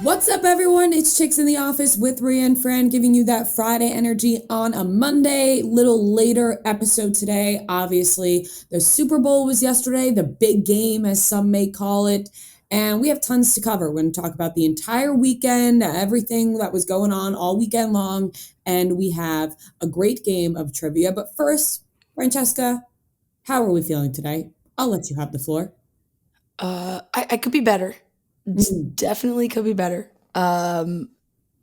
What's up, everyone? It's Chicks in the Office with Ria and Fran giving you that Friday energy on a Monday. Little later episode today. Obviously, the Super Bowl was yesterday, the big game, as some may call it. And we have tons to cover. We're going to talk about the entire weekend, everything that was going on all weekend long. And we have a great game of trivia. But first, Francesca, how are we feeling today? I'll let you have the floor. I could be better. Mm. Definitely could be better.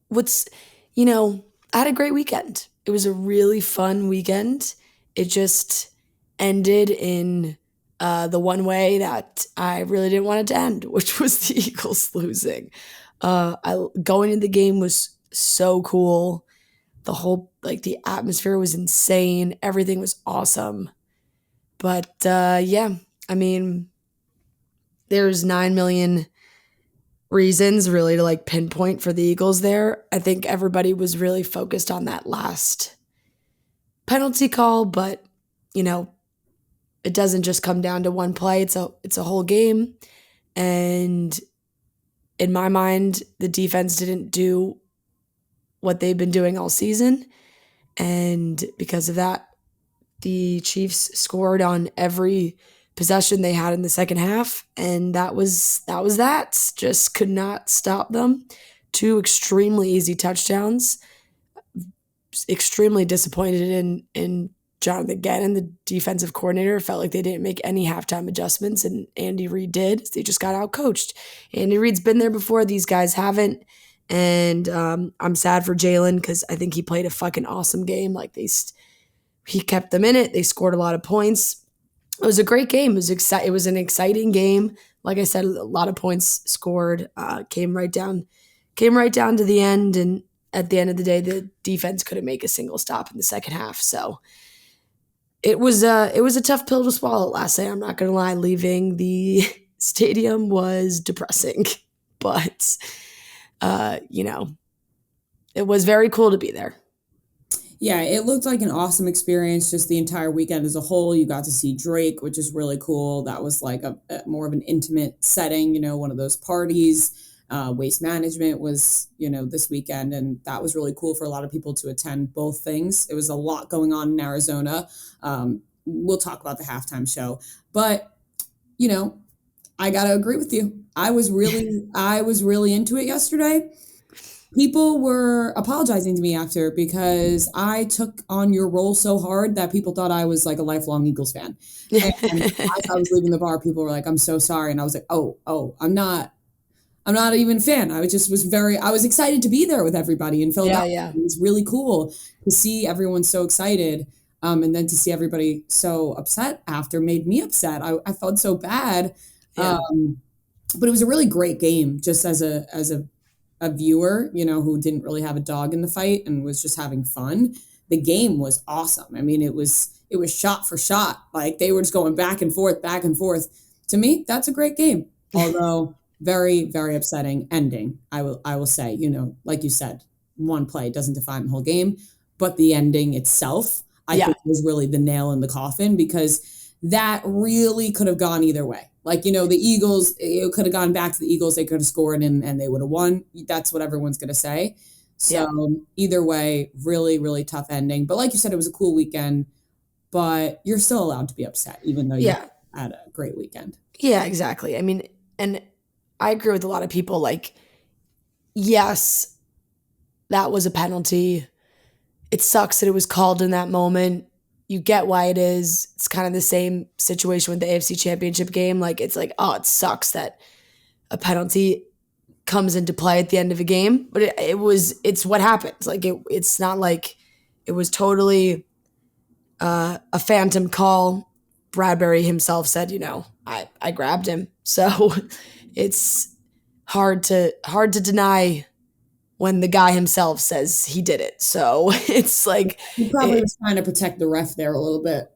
What's, you know, I had a great weekend. It was a really fun weekend. It just ended in the one way that I really didn't want it to end, which was the Eagles losing. Going in the game was so cool. The whole the atmosphere was insane. Everything was awesome. But yeah, I mean, there's 9 million reasons really to pinpoint for the Eagles there. I think everybody was really focused on that last penalty call, but you know, it doesn't just come down to one play. It's a whole game. And in my mind, the defense didn't do what they've been doing all season. And because of that, the Chiefs scored on every possession they had in the second half, and that. Just could not stop them. Two extremely easy touchdowns. Extremely disappointed in Jonathan Gannon, the defensive coordinator. Felt like they didn't make any halftime adjustments, and Andy Reid did. They just got outcoached. Andy Reid's been there before; these guys haven't. And I'm sad for Jalen because I think he played a fucking awesome game. He kept them in it. They scored a lot of points. It was a great game. It was an exciting game. Like I said, a lot of points scored. Came right down to the end, and at the end of the day, the defense couldn't make a single stop in the second half. So it was a tough pill to swallow last night. I'm not gonna lie. Leaving the stadium was depressing, but it was very cool to be there. Yeah, it looked like an awesome experience just the entire weekend as a whole. You got to see Drake, which is really cool. That was like a more of an intimate setting, one of those parties. Waste management was, this weekend, and that was really cool for a lot of people to attend both things. It was a lot going on in Arizona. We'll talk about the halftime show, but I gotta agree with you. I was really into it yesterday. People were apologizing to me after because I took on your role so hard that people thought I was like a lifelong Eagles fan. And as I was leaving the bar, people were like, "I'm so sorry," and I was like, "Oh, I'm not even a fan. I was excited to be there with everybody in Yeah, Philadelphia. yeah, It was really cool to see everyone so excited. And then to see everybody so upset after made me upset. I felt so bad. yeah, But it was a really great game just as a viewer, who didn't really have a dog in the fight and was just having fun. The game was awesome. I mean, it was shot for shot. Like they were just going back and forth, back and forth. To me, that's a great game. Although very, very upsetting ending. I will say, like you said, one play doesn't define the whole game, but the ending itself, I yeah, think was really the nail in the coffin because that really could have gone either way. Like, the Eagles, it could have gone back to the Eagles. They could have scored and they would have won. That's what everyone's going to say. yeah, So either way, really, really tough ending. But like you said, it was a cool weekend, but you're still allowed to be upset, even though you yeah, had a great weekend. yeah, exactly. I mean, and I agree with a lot of people. Yes, that was a penalty. It sucks that it was called in that moment. You get why it is. It's kind of the same situation with the AFC Championship game. It's like, oh, it sucks that a penalty comes into play at the end of a game, but it's what happens. It's not like it was totally a phantom call. Bradbury himself said, I grabbed him. So it's hard to deny when the guy himself says he did it. So it's like He probably it, was trying to protect the ref there a little bit.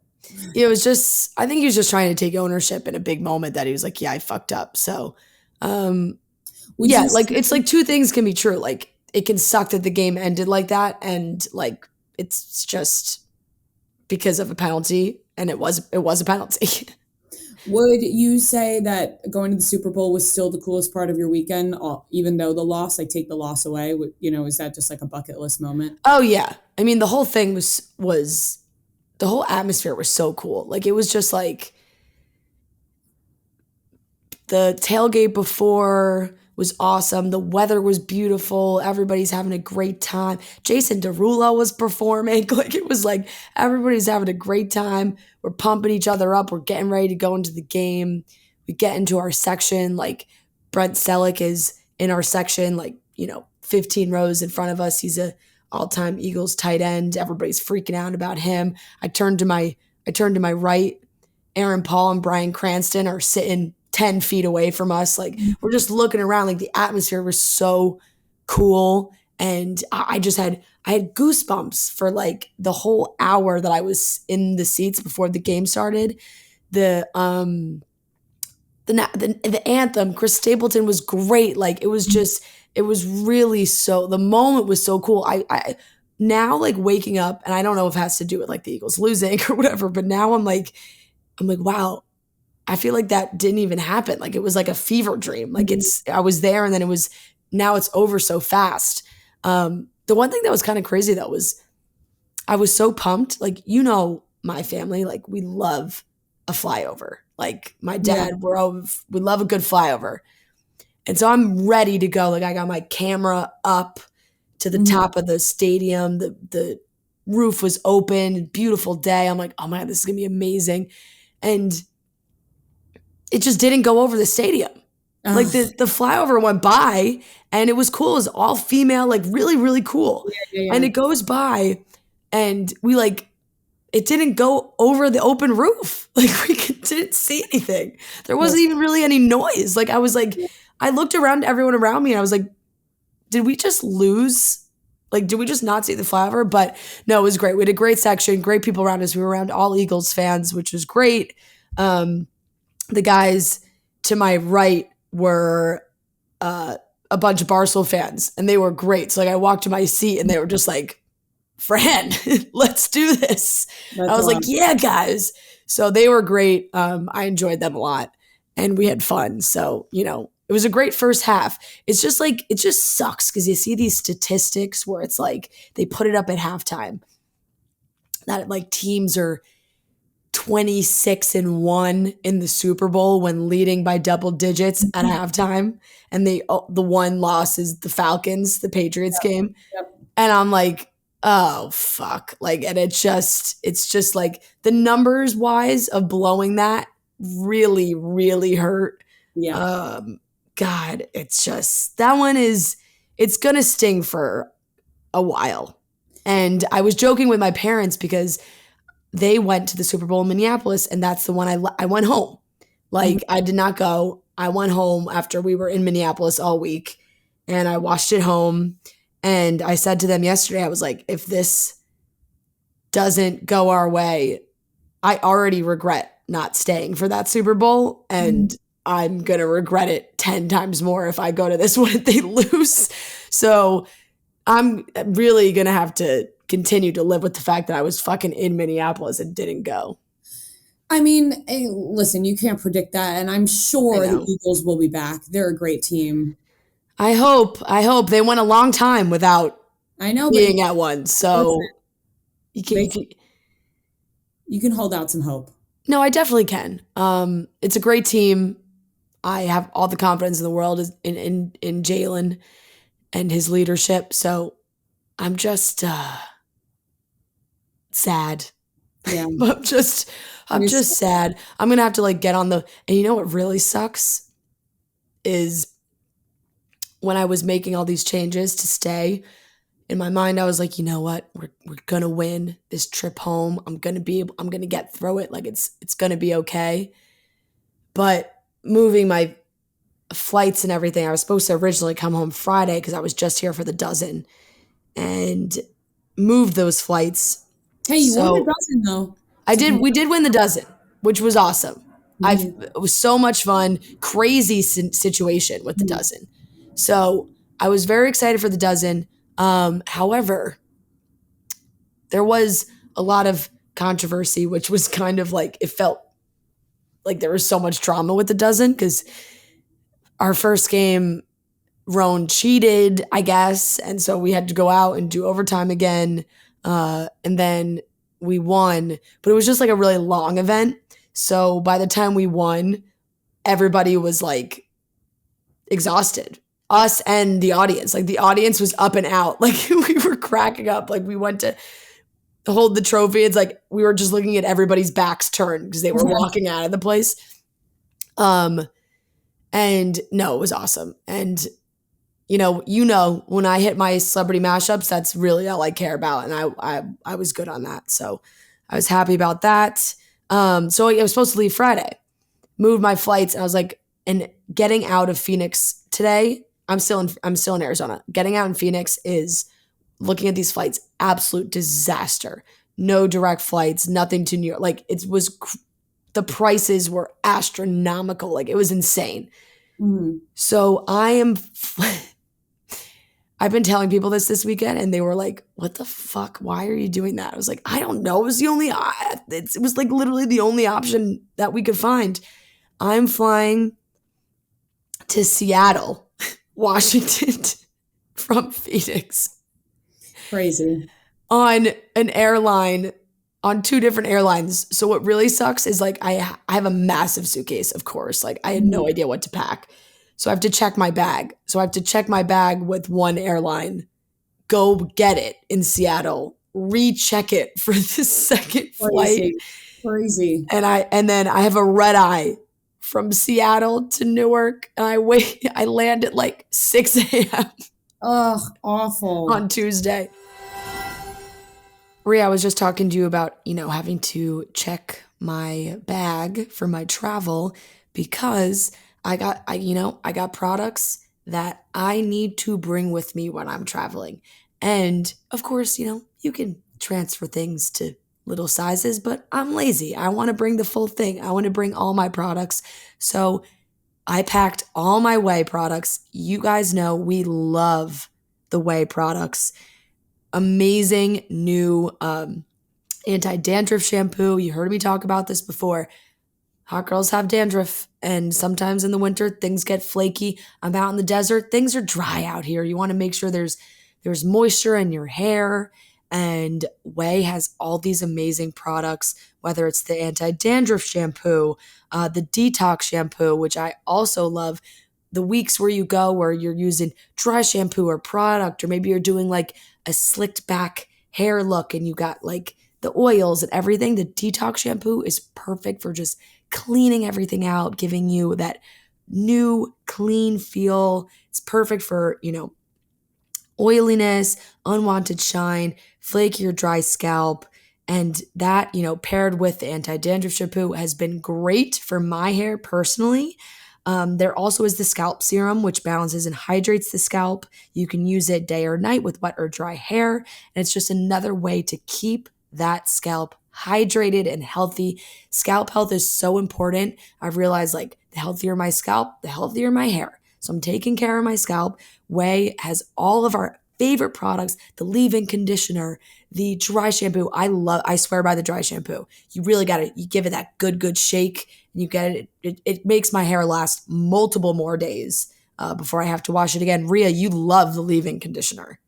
it was just I think he was just trying to take ownership in a big moment that he was like, yeah, I fucked up. So Would yeah, you it's like two things can be true. Like it can suck that the game ended like that, and it's just because of a penalty, and it was a penalty. Would you say that going to the Super Bowl was still the coolest part of your weekend, even though the loss, like take the loss away? Is that just like a bucket list moment? Oh yeah. I mean, the whole thing was the whole atmosphere was so cool. Like it was just like the tailgate before was awesome. The weather was beautiful. Everybody's having a great time. Jason Derulo was performing. Like it was like everybody's having a great time. We're pumping each other up. We're getting ready to go into the game. We get into our section. Like Brent Selleck is in our section, like, 15 rows in front of us. He's a all-time Eagles tight end. Everybody's freaking out about him. I turned to my right. Aaron Paul and Bryan Cranston are sitting 10 feet away from us. Like we're just looking around, like the atmosphere was so cool. And I had goosebumps for like the whole hour that I was in the seats before the game started. The anthem, Chris Stapleton was great. Like it was really the moment was so cool. I now like waking up, and I don't know if it has to do with like the Eagles losing or whatever, but now I'm like, wow, I feel like that didn't even happen. Like it was like a fever dream. Like I was there and then now it's over so fast. The one thing that was kind of crazy though was I was so pumped. Like, my family, like we love a flyover. Like my Yeah. dad, we love a good flyover. And so I'm ready to go. Like I got my camera up to the Mhm. top of the stadium. The roof was open, beautiful day. I'm like, oh my God, this is gonna be amazing. And it just didn't go over the stadium. Like Ugh. the flyover went by and it was cool. It was all female, like really, really cool. Yeah, yeah, And yeah. it goes by and it didn't go over the open roof. Like didn't see anything. There wasn't Yes. even really any noise. Like I looked around to everyone around me and I was like, did we just lose? Like, did we just not see the flyover? But no, it was great. We had a great section, great people around us. We were around all Eagles fans, which was great. The guys to my right were a bunch of Barstool fans, and they were great. So like, I walked to my seat, and they were just like, "Fran, let's do this." I That's was like, awesome. "Yeah, guys." So they were great. I enjoyed them a lot, and we had fun. So it was a great first half. It's just like it just sucks because you see these statistics where it's like they put it up at halftime that like teams are 26-1 in the Super Bowl when leading by double digits at halftime. And the one loss is the Falcons, the Patriots game. Yep. And I'm like, oh fuck. Like, and it's just like the numbers wise of blowing that really, really hurt. Yeah. God, it's just it's gonna sting for a while. And I was joking with my parents because they went to the Super Bowl in Minneapolis, and that's the one I went home. Mhm. Like I did not go. I went home after we were in Minneapolis all week, and I watched it home. And I said to them yesterday, I was like, if this doesn't go our way, I already regret not staying for that Super Bowl, and I'm gonna regret it 10 times more if I go to this one if they lose. So I'm really gonna have to continue to live with the fact that I was fucking in Minneapolis and didn't go. I mean, listen, you can't predict that, and I'm I sure the know. Eagles will be back. They're a great team. I hope. I hope they went a long time without I know, but being at one. listen, So they you can you can hold out some hope. no, I definitely can. It's a great team. I have all the confidence in the world in Jalen and his leadership. So I'm just sad. Yeah. I'm just It I'm is. just sad. I'm gonna have to like get on the and you know what really sucks is when I was making all these changes to stay, in my mind I was like, you know what? We're gonna win this trip home. I'm gonna get through it. Like it's gonna be okay. But moving my flights and everything, I was supposed to originally come home Friday because I was just here for the dozen and moved those flights. Hey, you won a So dozen though. I So did. We did win the dozen, which was awesome. mhm, It was so much fun. Crazy situation with the mhm. dozen. So I was very excited for the dozen. However, there was a lot of controversy, which was kind of like it felt like there was so much drama with the dozen because our first game, Roan cheated, I guess. And so we had to go out and do overtime again. And then we won, but it was just like a really long event. So by the time we won, everybody was like exhausted. Us and the audience. Like the audience was up and out. Like we were cracking up. Like we went to hold the trophy. It's like we were just looking at everybody's backs turned because they were walking out of the place. And no, it was awesome. And when I hit my celebrity mashups, that's really all I care about. And I was good on that. So I was happy about that. So I was supposed to leave Friday, moved my flights. And I was like, and getting out of Phoenix today, I'm still in Arizona. Getting out in Phoenix is, looking at these flights, absolute disaster. No direct flights, nothing to New York. Like the prices were astronomical. Like it was insane. Mm-hmm. So I've been telling people this weekend, and they were like, what the fuck? Why are you doing that? I was like, I don't know. It was it was like literally the only option that we could find. I'm flying to Seattle, Washington from Phoenix. Crazy. On an airline, on 2 different airlines. So what really sucks is like I have a massive suitcase, of course. Like I had no idea what to pack. So I have to check my bag. So I have to check my bag with one airline, go get it in Seattle, recheck it for the second flight. Crazy. And then I have a red eye from Seattle to Newark. And I land at like 6 a.m. Ugh, awful. On Tuesday. Ria, I was just talking to you about, having to check my bag for my travel because I got products that I need to bring with me when I'm traveling. And of course, you can transfer things to little sizes, but I'm lazy. I want to bring the full thing. I want to bring all my products. So I packed all my whey products. You guys know we love the whey products. Amazing new anti-dandruff shampoo. You heard me talk about this before. Hot girls have dandruff, and sometimes in the winter things get flaky. I'm out in the desert. Things are dry out here. You want to make sure there's moisture in your hair, and Whey has all these amazing products, whether it's the anti-dandruff shampoo, the detox shampoo, which I also love. The weeks where you go where you're using dry shampoo or product, or maybe you're doing like a slicked back hair look and you got like the oils and everything, the detox shampoo is perfect for just cleaning everything out, giving you that new clean feel. It's perfect for, oiliness, unwanted shine, flaky or dry scalp. And that, paired with the anti-dandruff shampoo has been great for my hair personally. There also is the scalp serum, which balances and hydrates the scalp. You can use it day or night with wet or dry hair. And it's just another way to keep that scalp hydrated and healthy. Scalp health is so important. I've realized like the healthier my scalp, the healthier my hair. So I'm taking care of my scalp. Whey has all of our favorite products, the leave-in conditioner, the dry shampoo. I swear by the dry shampoo. You really you give it that good shake, and you get it. It makes my hair last multiple more days before I have to wash it again. Ria, you love the leave-in conditioner.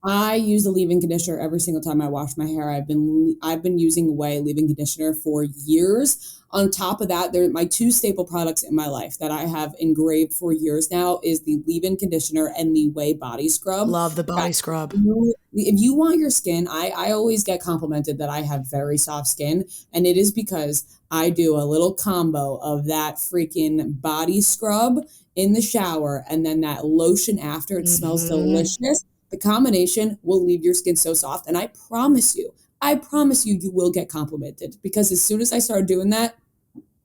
I use the leave-in conditioner every single time I wash my hair. I've been using Whey leave-in conditioner for years. On top of that, they're my 2 staple products in my life that I have engraved for years now is the leave-in conditioner and the Whey body scrub. Love the body scrub. If you want your skin, I always get complimented that I have very soft skin, and it is because I do a little combo of that freaking body scrub in the shower and then that lotion after. It smells delicious. The combination will leave your skin so soft. And I promise you, you will get complimented because as soon as I started doing that,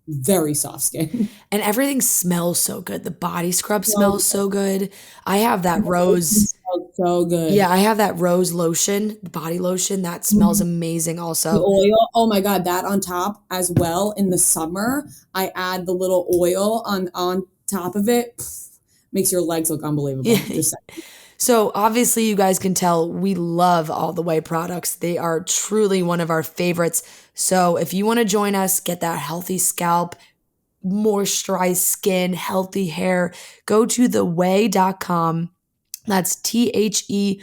very soft skin. And everything smells so good. The body scrub smells so good. I have that rose. So good. Yeah, I have that rose lotion, the body lotion. That smells amazing also. The oil. Oh my God, that on top as well. In the summer, I add the little oil on top of it. Makes your legs look unbelievable. Just saying. So obviously you guys can tell we love all the Whey products. They are truly one of our favorites. So if you want to join us, get that healthy scalp, moisturized skin, healthy hair, go to theway.com. That's TheOuai.com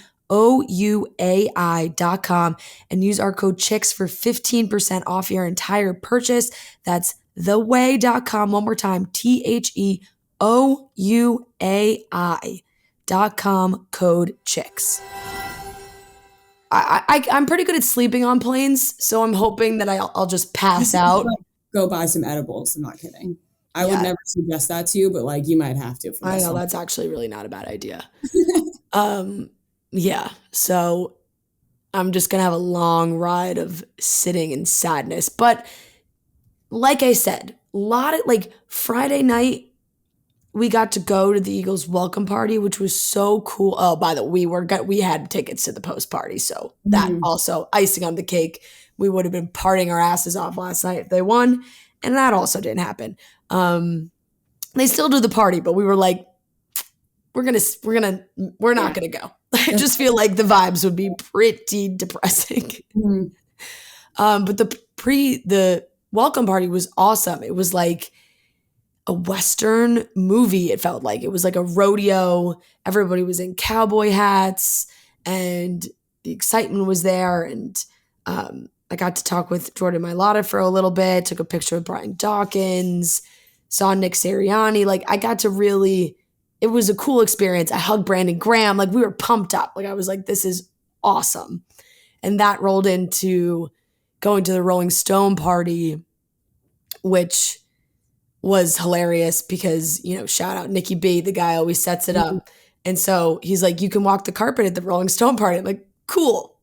and use our code CHICKS for 15% off your entire purchase. That's theway.com. One more time, TheOuai.com, code CHICKS. I'm pretty good at sleeping on planes, so I'm hoping that I'll just pass out. Go buy some edibles. I'm not kidding. I would Yeah. never suggest that to you, but like you might have to for I this know one. that's actually really not a bad idea. Yeah. So I'm just gonna have a long ride of sitting in sadness. But like I said, a lot of like Friday night, we got to go to the Eagles welcome party, which was so cool. Oh, by the way, we had tickets to the post party, so that also icing on the cake. We would have been partying our asses off last night if they won, and that also didn't happen. They still do the party, but we were like, we're not gonna go. I just feel like the vibes would be pretty depressing. But the welcome party was awesome. It was like a Western movie. It felt like it was like a rodeo. Everybody was in cowboy hats and the excitement was there. And I got to talk with Jordan Mailata for a little bit, took a picture with Brian Dawkins, saw Nick Sirianni. Like I got to really, it was a cool experience. I hugged Brandon Graham. Like we were pumped up. Like I was like, this is awesome. And that rolled into going to the Rolling Stone party, which was hilarious because, you know, shout out Nikki B, the guy always sets it up. And so he's like, you can walk the carpet at the Rolling Stone party. I'm like, cool.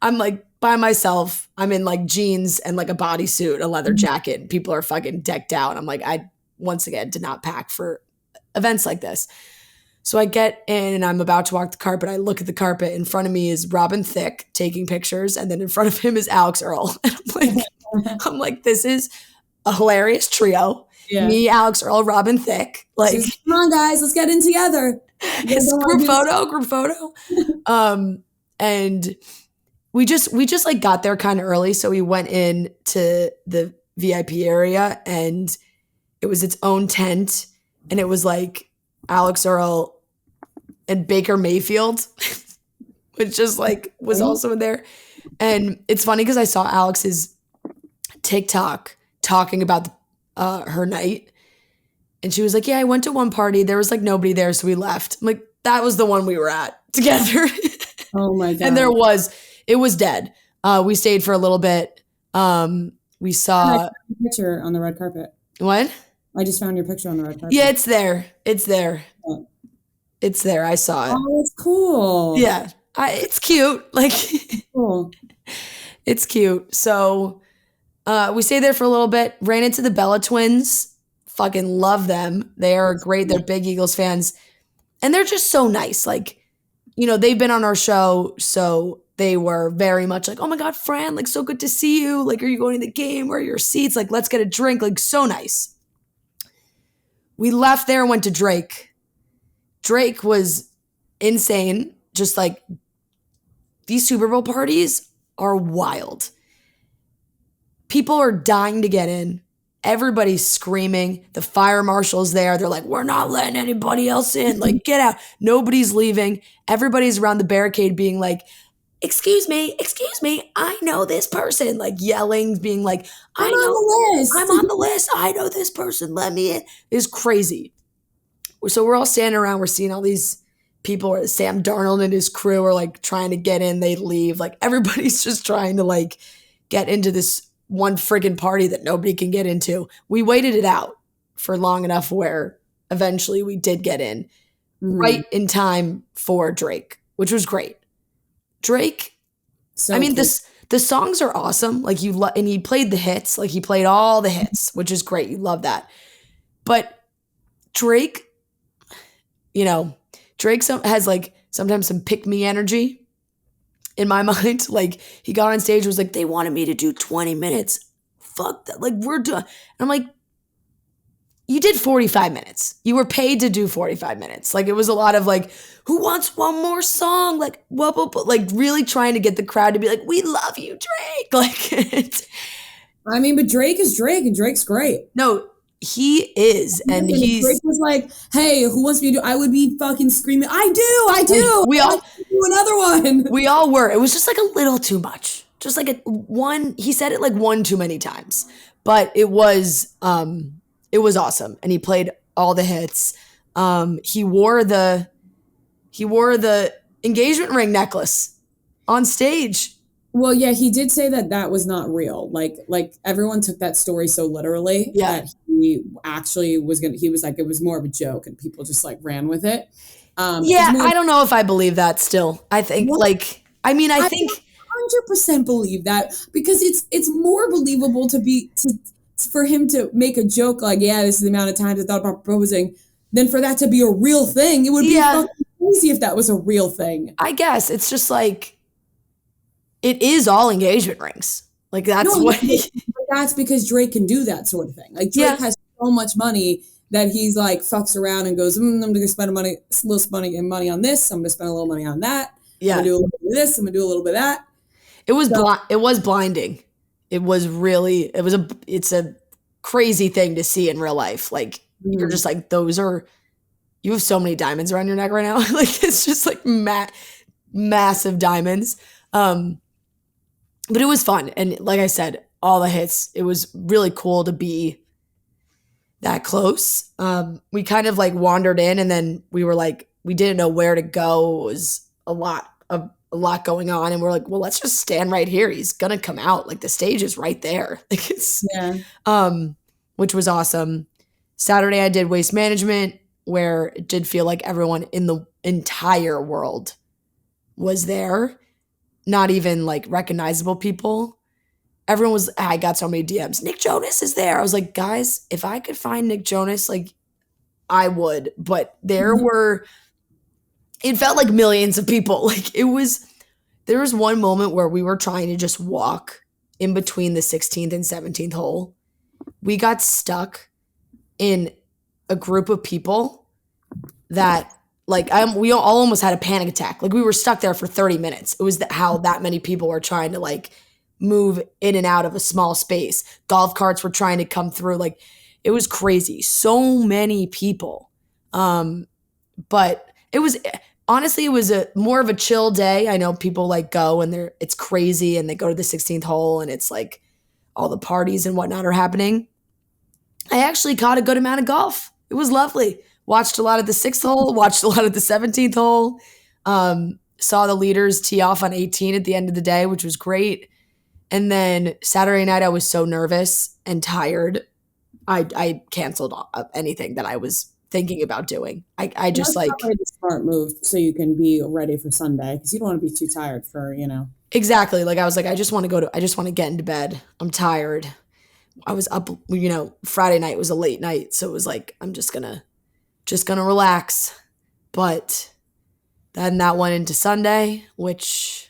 I'm like by myself. I'm in like jeans and like a bodysuit, a leather jacket, and people are fucking decked out. I'm like, I once again did not pack for events like this. So I get in and I'm about to walk the carpet. I look at the carpet. In front of me is Robin Thicke taking pictures. And then in front of him is Alex Earl. And I'm like, this is a hilarious trio. Yeah. Me, Alex Earl, Robin Thicke. Like, come on, guys, let's get in together. Group photo. And we just like got there kind of early, so we went in to the VIP area, and it was its own tent, and it was like Alex Earl and Baker Mayfield, which just like was also in there. And it's funny because I saw Alex's TikTok talking about her night, and she was like, yeah, I went to one party, there was like nobody there, so we left. I'm like, that was the one we were at together. Oh my God. And it was dead. We stayed for a little bit. We saw a picture on the red carpet. What? I just found your picture on the red carpet. Yeah, it's there. Oh. It's there. I saw it. Oh, it's cool. Yeah. It's cute. Like, cool. It's cute. So we stayed there for a little bit, ran into the Bella twins. Fucking love them. They are great. They're big Eagles fans. And they're just so nice. Like, you know, they've been on our show, so they were very much like, oh my God, Fran, like, so good to see you. Like, are you going to the game? Where are your seats? Like, let's get a drink. Like, so nice. We left there and went to Drake. Drake was insane. Just like, these Super Bowl parties are wild. People are dying to get in. Everybody's screaming. The fire marshal's there. They're like, we're not letting anybody else in. Like, get out. Nobody's leaving. Everybody's around the barricade being like, excuse me, I know this person. Like yelling, being like, I'm on the list. I know this person. Let me in. It's crazy. So we're all standing around. We're seeing all these people. Sam Darnold and his crew are like trying to get in. They leave. Like everybody's just trying to like get into this one friggin' party that nobody can get into. We waited it out for long enough where eventually we did get in right in time for Drake, which was great. Drake, so I mean, the songs are awesome. Like and he played the hits, like he played all the hits, which is great. You love that. But Drake, you know, Drake has like sometimes some pick me energy. In my mind, like he got on stage, was like, they wanted me to do 20 minutes. Fuck that. Like we're done. And I'm like, you did 45 minutes. You were paid to do 45 minutes. Like it was a lot of like, who wants one more song? Like, like really trying to get the crowd to be like, we love you, Drake. Like, I mean, but Drake is Drake, and Drake's great. No, he is, and And if Drake he's was like, "Hey, who wants me to do?" I would be fucking screaming, I like do, I can do another one." we all were. It was just like a little too much. Just like a one. He said it like one too many times, but it was awesome, and he played all the hits. He wore the engagement ring necklace on stage. Well, yeah, he did say that that was not real. Like everyone took that story so literally Yeah, that he actually was gonna. He was like, it was more of a joke, and people just like ran with it. Because yeah. more, I don't know if I believe that. Still, I think what like I mean I I think 100% believe that because it's more believable to be to for him to make a joke like, yeah, this is the amount of times I thought about proposing, than for that to be a real thing. It would be yeah. fucking crazy if that was a real thing. I guess it's just like it is all engagement rings. Like No, that's yeah, what he, but that's because Drake can do that sort of thing. Like Drake yeah. has so much money that he's like fucks around and goes, I'm gonna spend money, a little money on this. I'm gonna spend a little money on that. I'm gonna Yeah. do a little bit of this. I'm gonna do a little bit of that. So It was blinding. It was really it's a crazy thing to see in real life. Like you're mm, just like those are you have so many diamonds around your neck right now. Like it's just like massive diamonds. Um but it was fun and like I said, all the hits. It was really cool to be that close. We kind of like wandered in and then we were like, we didn't know where to go. It was a lot going on. And we're like, well, let's just stand right here. He's gonna come out. Like the stage is right there. Like it's yeah, um, which was awesome. Saturday I did waste management where it did feel like everyone in the entire world was there. Not even like recognizable people. Everyone was I got so many DMs. Nick Jonas is there. I was like, guys, if I could find Nick Jonas, like I would. But it felt like millions of people. Like there was one moment where we were trying to just walk in between the 16th and 17th hole. We got stuck in a group of people that we all almost had a panic attack. Like we were stuck there for 30 minutes. It was how that many people were trying to like move in and out of a small space. Golf carts were trying to come through. Like it was crazy. So many people. But it was honestly it was a more of a chill day. I know people like go and it's crazy and they go to the 16th hole and it's like all the parties and whatnot are happening. I actually caught a good amount of golf. It was lovely. Watched a lot of the 6th hole, watched a lot of the 17th hole. Saw the leaders tee off on 18 at the end of the day, which was great. And then Saturday night, I was so nervous and tired. I canceled anything that I was thinking about doing. I just that's like, probably the smart move so you can be ready for Sunday because you don't want to be too tired for exactly. Like I was like, I just want to get into bed. I'm tired. I was up, Friday night was a late night. So it was like, I'm just gonna relax. But then that went into Sunday, which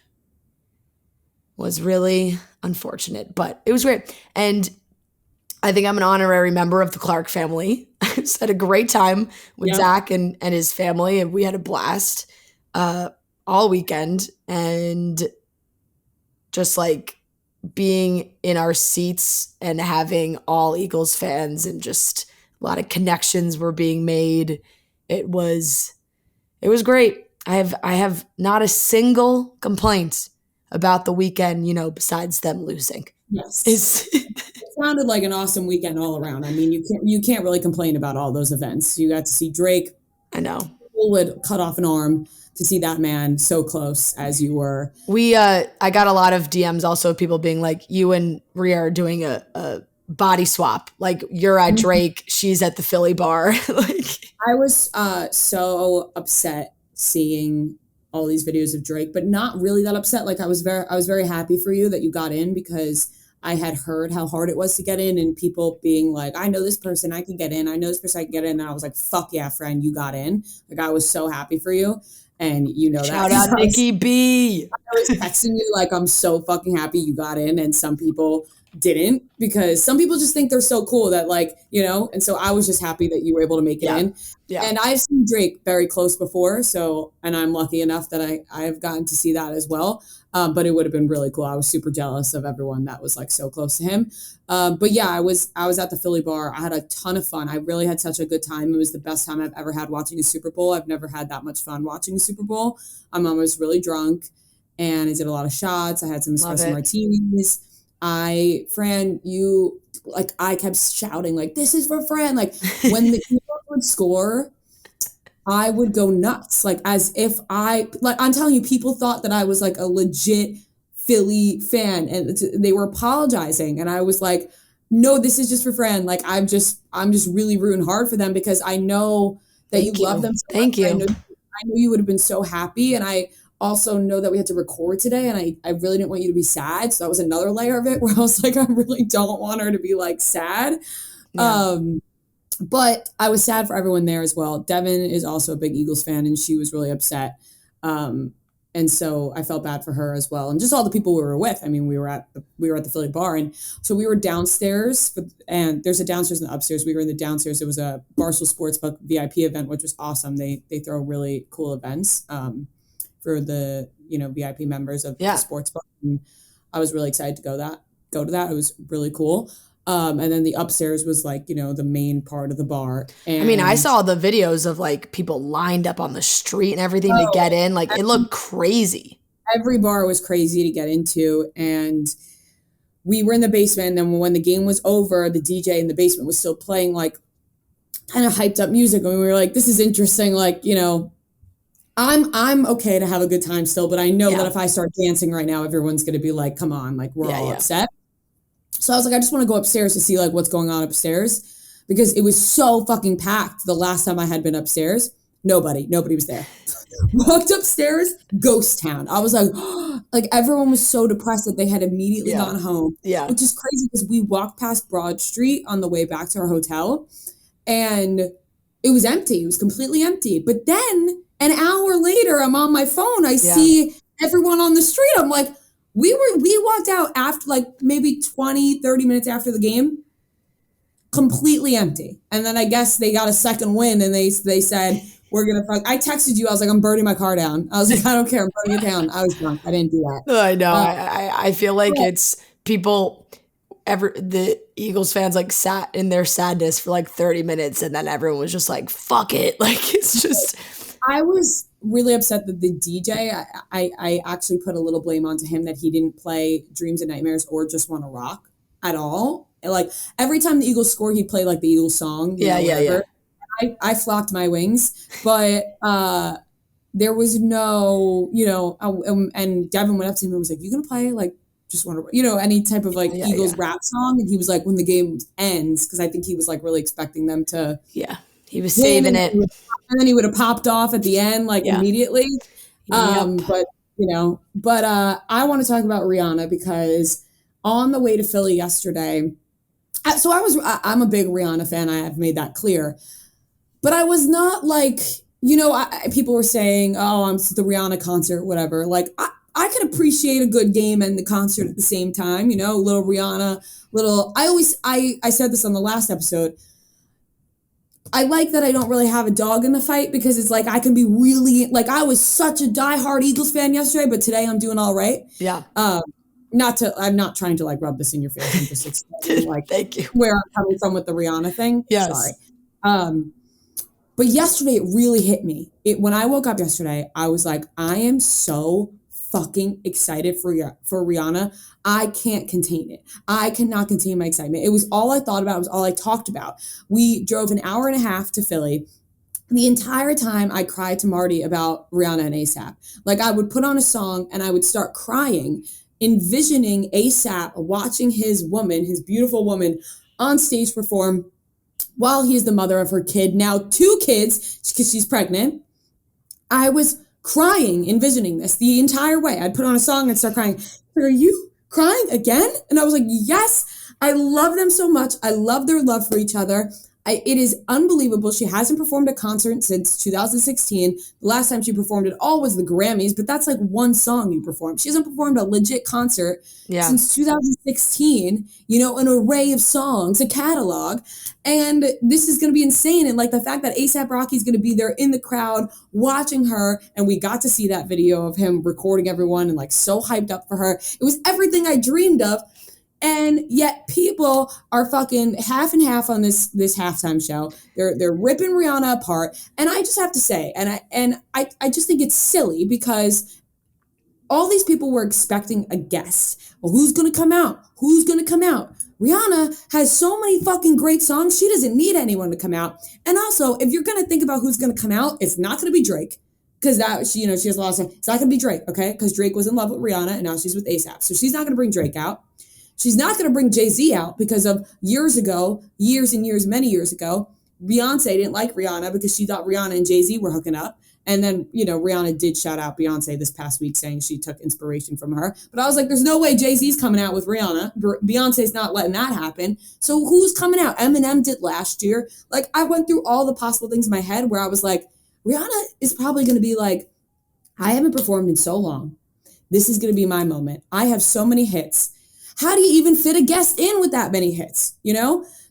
was really unfortunate, but it was great. And I think I'm an honorary member of the Clark family. I just had a great time with Yeah. Zach and his family, and we had a blast all weekend. And just like being in our seats and having all Eagles fans and just a lot of connections were being made. It was great. I have not a single complaint about the weekend, besides them losing. Yes. Is It sounded like an awesome weekend all around. I mean, you can't really complain about all those events. You got to see Drake. I know. People would cut off an arm to see that man so close as you were. I got a lot of DMs also of people being like, you and Ria are doing a body swap. Like you're at Drake, she's at the Philly bar. Like I was so upset seeing all these videos of Drake, but not really that upset. Like I was very happy for you that you got in because I had heard how hard it was to get in and people being like, I know this person, I can get in. I know this person, I can get in. And I was like, fuck yeah, friend, you got in. Like I was so happy for you. And you know that shout 'cause out Nikki B. I was texting you like I'm so fucking happy you got in. And some people didn't, because some people just think they're so cool that, like, and so I was just happy that you were able to make it Yeah. in. Yeah. And I've seen Drake very close before, and I'm lucky enough that I've gotten to see that as well. But it would have been really cool. I was super jealous of everyone that was like so close to him. But yeah, I was at the Philly bar. I had a ton of fun. I really had such a good time. It was the best time I've ever had watching a Super Bowl. I've never had that much fun watching a Super Bowl. My mom was really drunk, and I did a lot of shots. I had some Love espresso it. martinis. Fran, I kept shouting, like, this is for Fran. Like, when the Eagles would score, I would go nuts. Like, as if I'm telling you, people thought that I was like a legit Philly fan, and they were apologizing. And I was like, no, this is just for Fran. Like, I'm just really rooting hard for them, because I know that you love them so Thank much. you. I know you would have been so happy. And I also know that we had to record today, and I really didn't want you to be sad. So that was another layer of it, where I was like, I really don't want her to be like sad. Yeah. But I was sad for everyone there as well. Devin is also a big Eagles fan, and she was really upset. And so I felt bad for her as well, and just all the people we were with. I mean, we were at the Philly bar, and so we were downstairs. And there's a downstairs and an upstairs. We were in the downstairs. It was a Barstool Sportsbook VIP event, which was awesome. They throw really cool events for the VIP members of the sportsbook. And I was really excited to go to that. It was really cool. And then the upstairs was like, the main part of the bar. And I mean, I saw the videos of like people lined up on the street and everything to get in. Like, it looked crazy. Every bar was crazy to get into. And we were in the basement. And then when the game was over, the DJ in the basement was still playing like kind of hyped up music. And we were like, this is interesting. Like, I'm okay to have a good time still, but I know that if I start dancing right now, everyone's going to be like, come on, like, we're all upset. So I was like, I just want to go upstairs to see like what's going on upstairs, because it was so fucking packed. The last time I had been upstairs, nobody was there. Walked upstairs, ghost town. I was like, like, everyone was so depressed that they had immediately gone home. Yeah. Which is crazy, because we walked past Broad Street on the way back to our hotel, and it was empty. It was completely empty. But then an hour later, I'm on my phone. I see everyone on the street. I'm like, we walked out after like maybe 20, 30 minutes after the game, completely empty. And then I guess they got a second win, and they said, we're going to, I texted you. I was like, I'm burning my car down. I was like, I don't care. I'm burning it down. I was drunk. I didn't do that. I know. I feel like it's people, the Eagles fans like sat in their sadness for like 30 minutes, and then everyone was just like, fuck it. Like, it's just. I was really upset that the DJ, I actually put a little blame onto him that he didn't play Dreams and Nightmares or Just Wanna Rock at all. Like, every time the Eagles score, he'd play like the Eagles song. Yeah. I flocked my wings, but there was no, and Devin went up to him and was like, you gonna play like Just Wanna, any type of like Eagles rap song? And he was like, when the game ends, because I think he was like really expecting them to. Yeah, he was saving it. And then he would have popped off at the end, like immediately. But I want to talk about Rihanna, because on the way to Philly yesterday, I'm a big Rihanna fan. I have made that clear, but I was not like, people were saying, oh, I'm to the Rihanna concert, whatever. Like, I could appreciate a good game and the concert at the same time, little Rihanna, I said this on the last episode. I like that I don't really have a dog in the fight, because it's like I can be really, like, I was such a diehard Eagles fan yesterday, but today I'm doing all right. Yeah. I'm not trying to like rub this in your face. I'm just explaining like Thank you. where I'm coming from with the Rihanna thing. Yes. Sorry. But yesterday it really hit me. When I woke up yesterday, I was like, I am so fucking excited for Rihanna. I can't contain it. I cannot contain my excitement. It was all I thought about. It was all I talked about. We drove an hour and a half to Philly. The entire time I cried to Marty about Rihanna and ASAP. Like, I would put on a song and I would start crying, envisioning ASAP watching his beautiful woman on stage perform while he's the mother of her kid, now 2 kids, because she's pregnant. I was crying, envisioning this the entire way. I'd put on a song and start crying. Are you crying again? And I was like, yes, I love them so much. I love their love for each other. It is unbelievable. She hasn't performed a concert since 2016. The last time she performed at all was the Grammys, but that's like one song you perform. She hasn't performed a legit concert Yeah. since 2016, you know, an array of songs, a catalog. And this is going to be insane. And like the fact that ASAP Rocky's going to be there in the crowd watching her. And we got to see that video of him recording everyone and like so hyped up for her. It was everything I dreamed of. And yet people are fucking half and half on this halftime show. They're ripping Rihanna apart. And I just have to say, I just think it's silly because all these people were expecting a guest. Well, who's gonna come out? Who's gonna come out? Rihanna has so many fucking great songs. She doesn't need anyone to come out. And also, if you're gonna think about who's gonna come out, it's not gonna be Drake. Because that she has a lot of songs. It's not gonna be Drake, okay? Because Drake was in love with Rihanna and now she's with ASAP. So she's not gonna bring Drake out. She's not going to bring Jay-Z out because of years ago, many years ago, Beyonce didn't like Rihanna because she thought Rihanna and Jay-Z were hooking up. And then, Rihanna did shout out Beyonce this past week saying she took inspiration from her. But I was like, there's no way Jay-Z's coming out with Rihanna. Beyonce's not letting that happen. So who's coming out? Eminem did last year. Like, I went through all the possible things in my head where I was like, Rihanna is probably going to be like, I haven't performed in so long. This is going to be my moment. I have so many hits. How do you even fit a guest in with that many hits,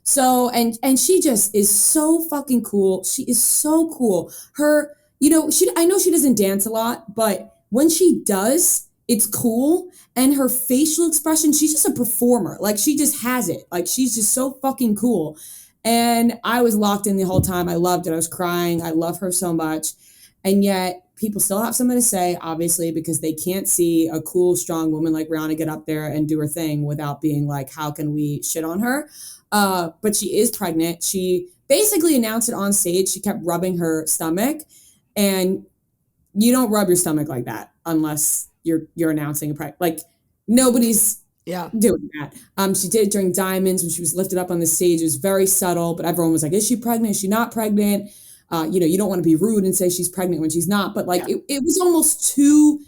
So, and she just is so fucking cool. She is so cool. Her, I know she doesn't dance a lot, but when she does, it's cool. And her facial expression, she's just a performer. Like, she just has it. Like, she's just so fucking cool. And I was locked in the whole time. I loved it. I was crying. I love her so much. And yet people still have something to say, obviously, because they can't see a cool, strong woman like Rihanna get up there and do her thing without being like, how can we shit on her? But she is pregnant. She basically announced it on stage. She kept rubbing her stomach. And you don't rub your stomach like that unless you're announcing a like nobody's doing that. She did it during Diamonds when she was lifted up on the stage. It was very subtle, but everyone was like, is she pregnant? Is she not pregnant? You don't want to be rude and say she's pregnant when she's not, but like it was almost too,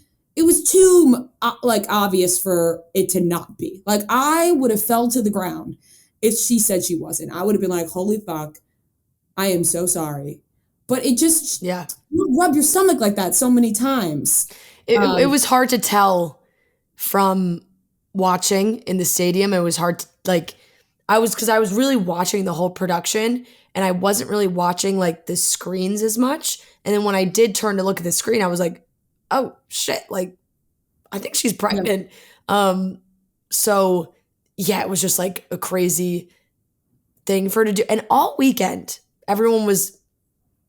like obvious for it to not be. Like, I would have fell to the ground if she said she wasn't. I would have been like, holy fuck, I am so sorry. But it just, you rub your stomach like that so many times. It was hard to tell from watching in the stadium. It was hard to, like, because I was really watching the whole production and I wasn't really watching like the screens as much. And then when I did turn to look at the screen, I was like, oh shit, like, I think she's pregnant. So yeah, it was just like a crazy thing for her to do. And all weekend, everyone was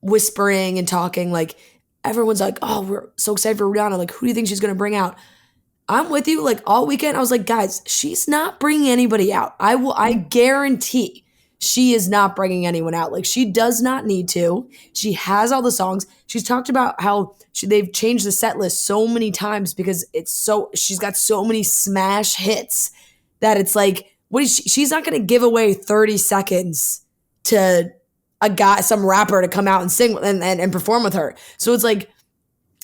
whispering and talking, like, everyone's like, oh, we're so excited for Rihanna. Like, who do you think she's going to bring out? I'm with you. Like, all weekend, I was like, guys, she's not bringing anybody out. I guarantee she is not bringing anyone out. Like, she does not need to. She has all the songs. She's talked about how they've changed the set list so many times because she's got so many smash hits that it's like, she's not going to give away 30 seconds to a guy, some rapper to come out and sing and perform with her. So it's like,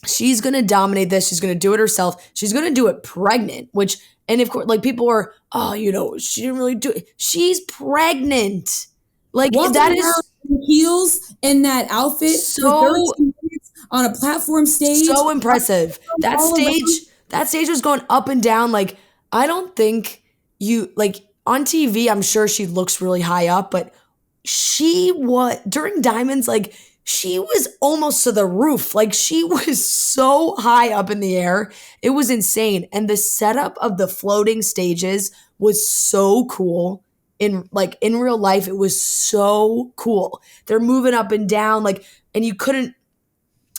she's going to dominate this. She's going to do it herself. She's going to do it pregnant, and of course, like, people are, oh, she didn't really do it. She's pregnant. Like, walking that is heels in that outfit for 13 minutes on a platform stage. So impressive. That stage was going up and down. Like, I don't think on TV, I'm sure she looks really high up, but during Diamonds, like, she was almost to the roof. Like, she was so high up in the air. It was insane. And the setup of the floating stages was so cool. In real life, it was so cool. They're moving up and down, like, and you couldn't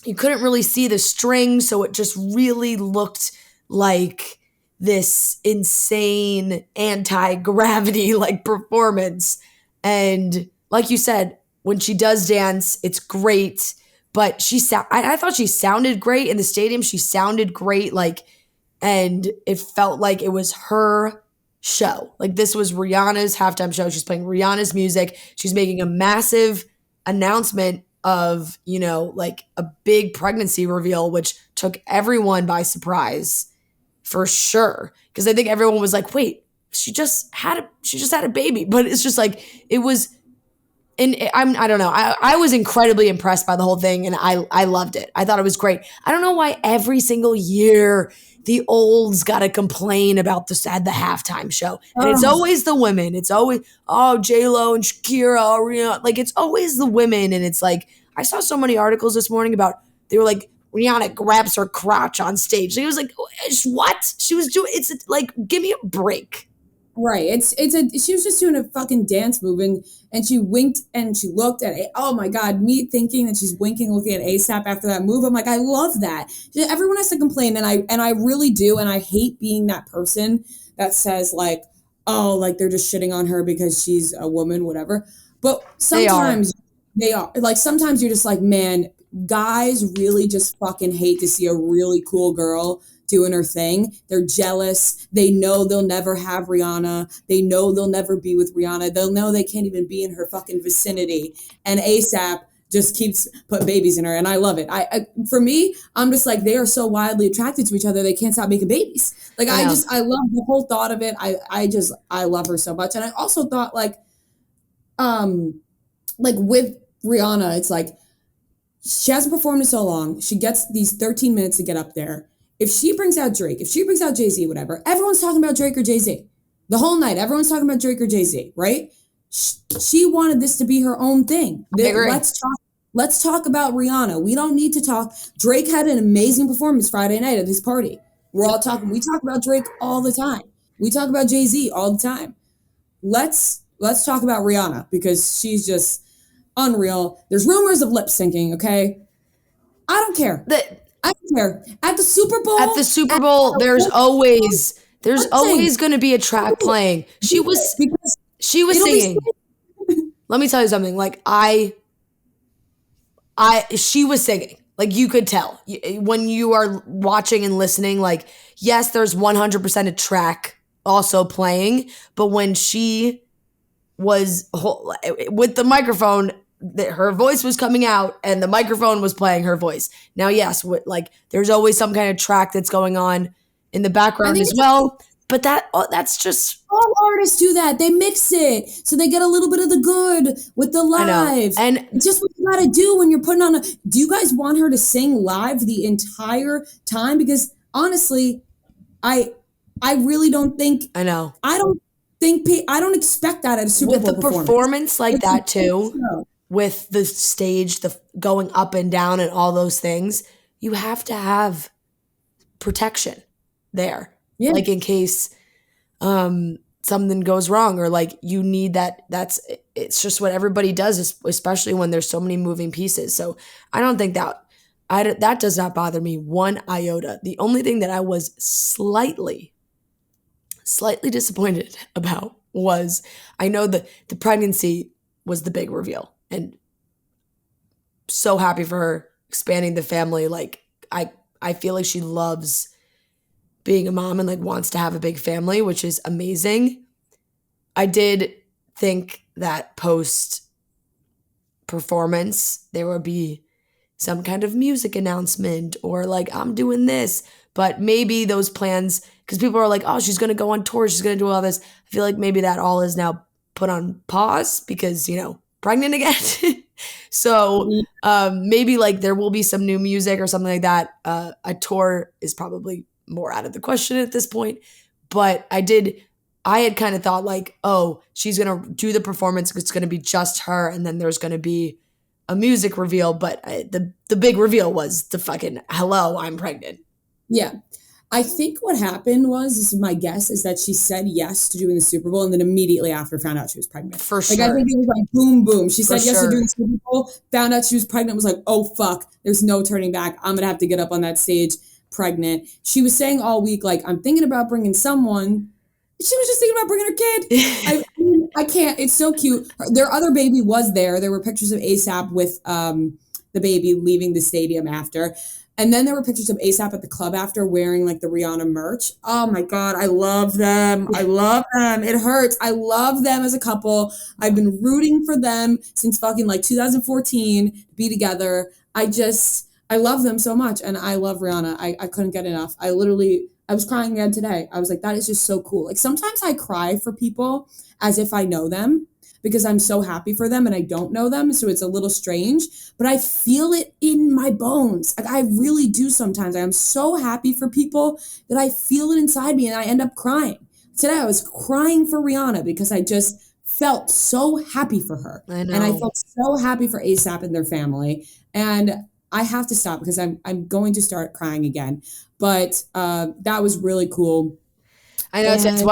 really see the strings, so it just really looked like this insane anti-gravity like performance. And like you said, when she does dance, it's great. But I thought she sounded great in the stadium. She sounded great, like, and it felt like it was her show. Like, this was Rihanna's halftime show. She's playing Rihanna's music. She's making a massive announcement of, like, a big pregnancy reveal, which took everyone by surprise for sure. Because I think everyone was like, wait, she just had a baby. But it's just like, it was and I don't know. I was incredibly impressed by the whole thing, and I loved it. I thought it was great. I don't know why every single year the olds got to complain about the halftime show, and it's Oh, always the women. It's always J Lo and Shakira, Rihanna. Like it's always the women, and it's like I saw so many articles this morning about they were like Rihanna grabs her crotch on stage. Like, it was like what she was doing. It's like give me a break. right. She was just doing a fucking dance move and she winked and she looked at it. Oh my God, me thinking that she's winking, looking at ASAP after that move. I'm like, I love that. Everyone has to complain and I really do. And I hate being that person that says like, oh, like they're just shitting on her because she's a woman, whatever. But They are. sometimes they are like, sometimes you're just like, man, guys really just fucking hate to see a really cool girl doing her thing. They're jealous. They know they'll never have Rihanna. They know they'll never be with Rihanna. They'll know they can't even be in her fucking vicinity. And ASAP just keeps putting babies in her, and I love it. For me, I'm just like they are so wildly attracted to each other they can't stop making babies. Like I know. I love the whole thought of it. I love her so much, and I also thought um like with Rihanna, it's like she hasn't performed in so long. She gets these 13 minutes to get up there. If she brings out Drake, if she brings out Jay-Z, whatever, everyone's talking about Drake or Jay-Z. The whole night, everyone's talking about Drake or Jay-Z, right? She wanted this to be her own thing. I agree. Let's talk about Rihanna. We don't need to talk. Drake had an amazing performance Friday night at his party. We talk about Drake all the time. We talk about Jay-Z all the time. Let's talk about Rihanna because she's just unreal. There's rumors of lip syncing, okay? I don't care. The, I don't care. At the Super Bowl, at the Super at Bowl, there's lip sync. always going to be a track playing. Because She was it'll be singing. Let me tell you something. Like she was singing. Like you could tell when you are watching and listening. Like yes, there's 100% a track also playing, but when she was with the microphone, her voice was coming out and the microphone was playing her voice. Now, yes, like there's always some kind of track that's going on in the I background think as well. But that's just all artists do that. They mix it so they get a little bit of the good with the I know. live. And It's just what you gotta do when you're putting on a. Do you guys want her to sing live the entire time? Because honestly, I I really don't think I know. I don't I don't expect that at a Super With Bowl a performance. performance like It's a that big too, show. with the stage, the going up and down and all those things, you have to have protection there. Yeah. Like in case something goes wrong or like you need it's just what everybody does, especially when there's so many moving pieces. So I don't think that does not bother me one iota. The only thing that I was slightly disappointed about was I know that the pregnancy was the big reveal and so happy for her expanding the family. Like I feel like she loves being a mom and like wants to have a big family, which is amazing. I did think that post performance there would be some kind of music announcement or like I'm doing this, but maybe those plans because people are like, oh, she's gonna go on tour, she's gonna do all this. I feel like maybe that all is now put on pause because pregnant again. So maybe like there will be some new music or something like that. A tour is probably more out of the question at this point. But I had kind of thought like, oh, she's going to do the performance. It's going to be just her. And then there's going to be a music reveal. But the big reveal was the fucking, hello, I'm pregnant. Yeah. I think what happened was, this is my guess, is that she said yes to doing the Super Bowl and then immediately after found out she was pregnant. For Like, sure. I think it was like boom, boom. She For said yes to sure. doing the Super Bowl, found out she was pregnant, was like, oh, fuck, there's no turning back. I'm going to have to get up on that stage pregnant. She was saying all week, like, I'm thinking about bringing someone. She was just thinking about bringing her kid. I can't. It's so cute. Their other baby was there. There were pictures of ASAP with the baby leaving the stadium after. And then there were pictures of ASAP at the club after wearing like the Rihanna merch. Oh my God, I love them. I love them. It hurts. I love them as a couple. I've been rooting for them since fucking like 2014 to be together. I love them so much. And I love Rihanna. I couldn't get enough. I was crying again today. I was like, that is just so cool. Like sometimes I cry for people as if I know them. because I'm so happy for them and I don't know them. So it's a little strange, but I feel it in my bones. Like I really do sometimes. I am so happy for people that I feel it inside me and I end up crying. Today I was crying for Rihanna because I just felt so happy for her. I And I know. felt so happy for ASAP and their family. And I have to stop because I'm going to start crying again. But that was really cool. I know it's And it's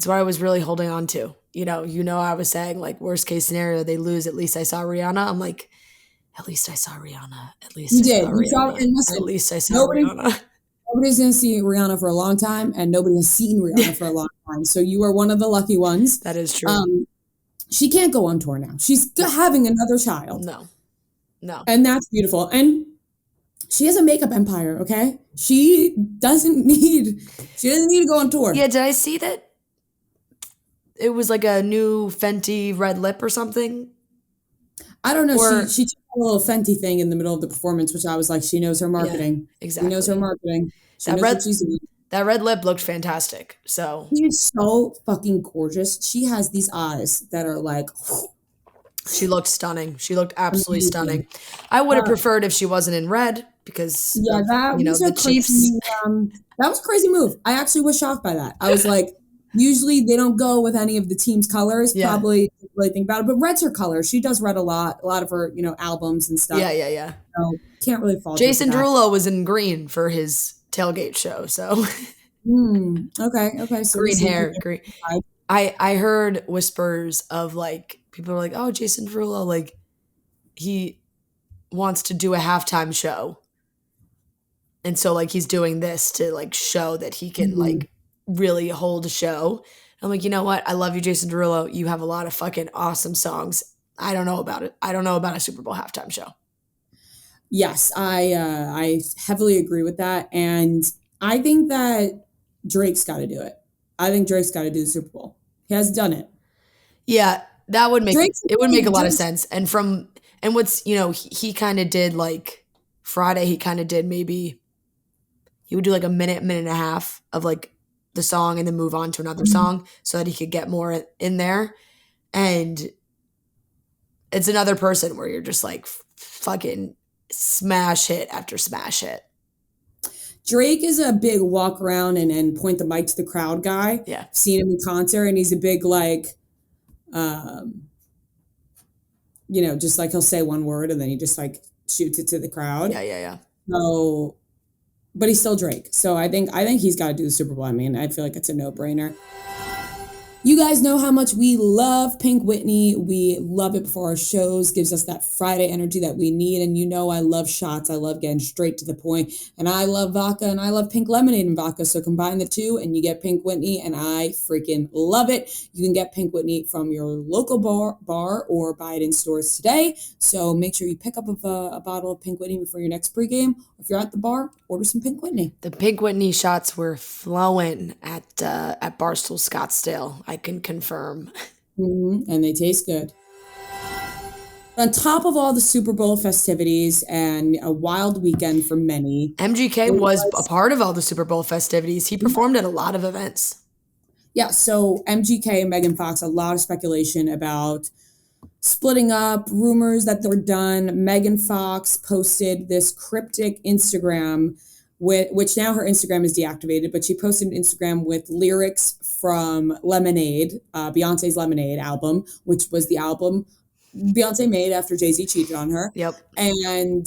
what I was really holding on to. I was saying like worst case scenario they lose. At least I saw Rihanna. I'm like, at least I saw Rihanna. At least you I saw did. You saw Rihanna. and At listen, least I saw nobody Rihanna. nobody's gonna see Rihanna for a long time, and nobody has seen Rihanna for a long time. So you are one of the lucky ones. That is true. She can't go on tour now. She's No, having another child, no, no. and that's beautiful. And she has a makeup empire. Okay, she doesn't need to go on tour. Yeah, did I see that it was like a new Fenty red lip or something? I don't know. She Or she took a little Fenty thing in the middle of the performance, which I was like, she knows her yeah, marketing. She knows her exactly. marketing. She That knows what red she's doing. that red lip looked fantastic. So She is so fucking gorgeous. She has these eyes that are like she looked stunning. She looked absolutely amazing. stunning. I would have Uh, preferred if she wasn't in red because yeah, of, that was the a Chiefs. crazy. That was a crazy move. I actually was shocked by that. I was like, usually they don't go with any of the team's colors. Yeah. Probably really think about it, but red's her color. She does red a lot of her albums and stuff. Yeah, yeah, yeah. So can't really fault her for Jason that. Derulo was in green for his tailgate show, so Okay, okay. So we green see two hair, green. different sides. I heard whispers of like people are like, "Oh, Jason Derulo like he wants to do a halftime show." And so like he's doing this to like show that he can Mhm. like really hold a show. I'm like, "You know what? I love you, Jason Derulo. You have a lot of fucking awesome songs. I don't know about it. I don't know about a Super Bowl halftime show." Yes, I heavily agree with that, and I think that Drake's got to do it. I think Drake's got to do the Super Bowl. He has done it. Yeah, that would make Drake's it would make a lot of Drake's sense. And what's, he kind of did like Friday, he kind of did maybe he would do like a minute and a half of like the song and then move on to another song so that he could get more in there. And it's another person where you're just like fucking smash hit after smash hit. Drake is a big walk around and point the mic to the crowd guy. Yeah. I've seen him in concert, and he's a big like, um, just like he'll say one word and then he just like shoots it to the crowd. Yeah, yeah, yeah. So, but he's still Drake. So I think he's got to do the Super Bowl. I mean, I feel like it's a no brainer. You guys know how much we love Pink Whitney. We love it before our shows, gives us that Friday energy that we need. And I love shots. I love getting straight to the point. And I love vodka and I love pink lemonade and vodka. So combine the two and you get Pink Whitney, and I freaking love it. You can get Pink Whitney from your local bar or buy it in stores today. So make sure you pick up a bottle of Pink Whitney before your next pregame. If you're at the bar, order some Pink Whitney. The Pink Whitney shots were flowing at Barstool Scottsdale. I can confirm. And they taste good. On top of all the Super Bowl festivities and a wild weekend for many, MGK it was a was part of all the Super Bowl festivities. He performed at a lot of events. yeah. So MGK and Megan Fox, a lot of speculation about splitting up, rumors that they're done. Megan Fox posted this cryptic Instagram which now her Instagram is deactivated, but she posted an Instagram with lyrics from Lemonade, Beyonce's Lemonade album, which was the album Beyonce made after Jay-Z cheated on her. Yep. And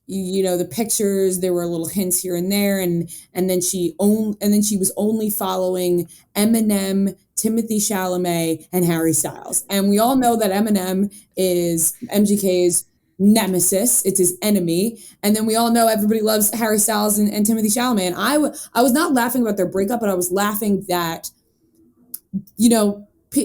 the pictures, there were little hints here and there, and then she was only following Eminem, Timothy Chalamet, and Harry Styles. And we all know that Eminem is MGK's nemesis. It's his enemy. And then we all know everybody loves Harry Styles and Timothy Chalamet. And I was not laughing about their breakup, but I was laughing that,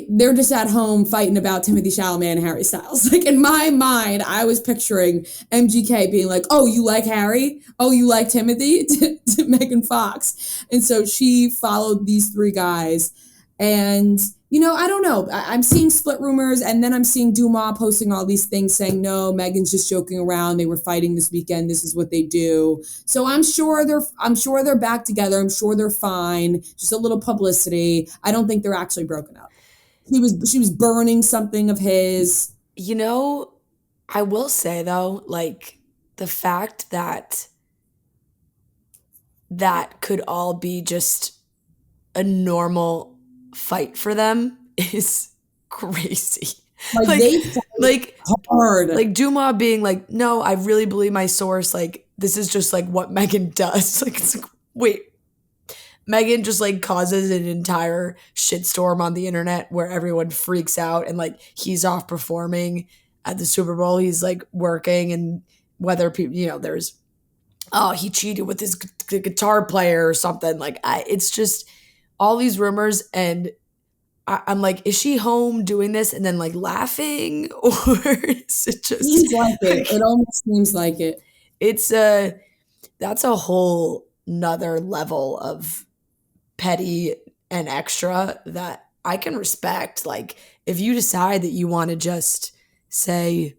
they're just at home fighting about Timothy Chalamet and Harry Styles. Like in my mind, I was picturing MGK being like, "Oh, you like Harry? Oh, you like Timothy?" to Megan Fox. And so she followed these three guys. And, I don't know. I'm seeing split rumors, and then I'm seeing Dumas posting all these things saying, "No, Megan's just joking around. They were fighting this weekend. This is what they do." So I'm sure they're back together. I'm sure they're fine. Just a little publicity. I don't think they're actually broken up. she was burning something of his. You know, I will say though, like the fact that that could all be just a normal fight for them is crazy. Like like they fight like hard. like Duma being like, no, I really believe my source. Like this is just like what Megan does. Like it's like, wait, Megan just like causes an entire shitstorm on the internet where everyone freaks out and like he's off performing at the Super Bowl. He's like working and whether people, there's, oh, he cheated with his guitar player or something. Like it's just all these rumors and I'm like, is she home doing this and then like laughing or is it just Seems like it. like It almost seems like it. it's that's a whole nother level of petty and extra that I can respect. Like, if you decide that you want to just say,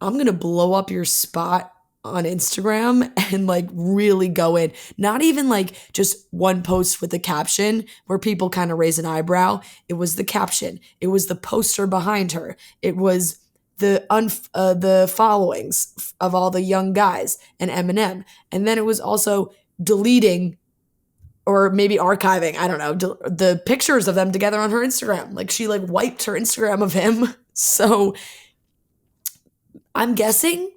I'm going to blow up your spot on Instagram and like really go in, not even like just one post with a caption where people kind of raise an eyebrow. It was the caption, it was the poster behind her, it was the followings of all the young guys and Eminem, and then it was also deleting or maybe archiving, I don't know, the pictures of them together on her Instagram. Like she like wiped her Instagram of him. So I'm guessing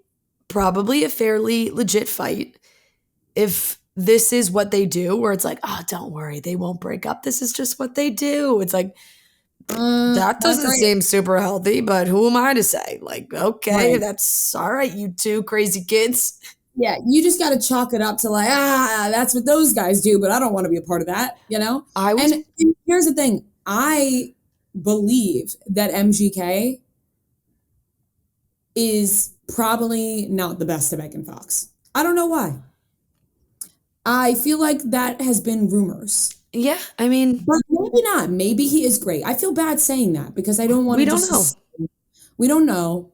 probably a fairly legit fight. If this is what they do, where it's like, oh, don't worry, they won't break up. This is just what they do. It's like, that Not doesn't great. seem super healthy, but who am I to say? Like, okay, Right. that's all right, you two crazy kids. Yeah, you just got to chalk it up to like, that's what those guys do, but I don't want to be a part of that. I was, And here's the thing. I believe that MGK is probably not the best of Megan Fox. I don't know why. I feel like that has been rumors. yeah, I mean, But maybe not. Maybe he is great. I feel bad saying that because I don't want we to don't just know. assume. We don't know.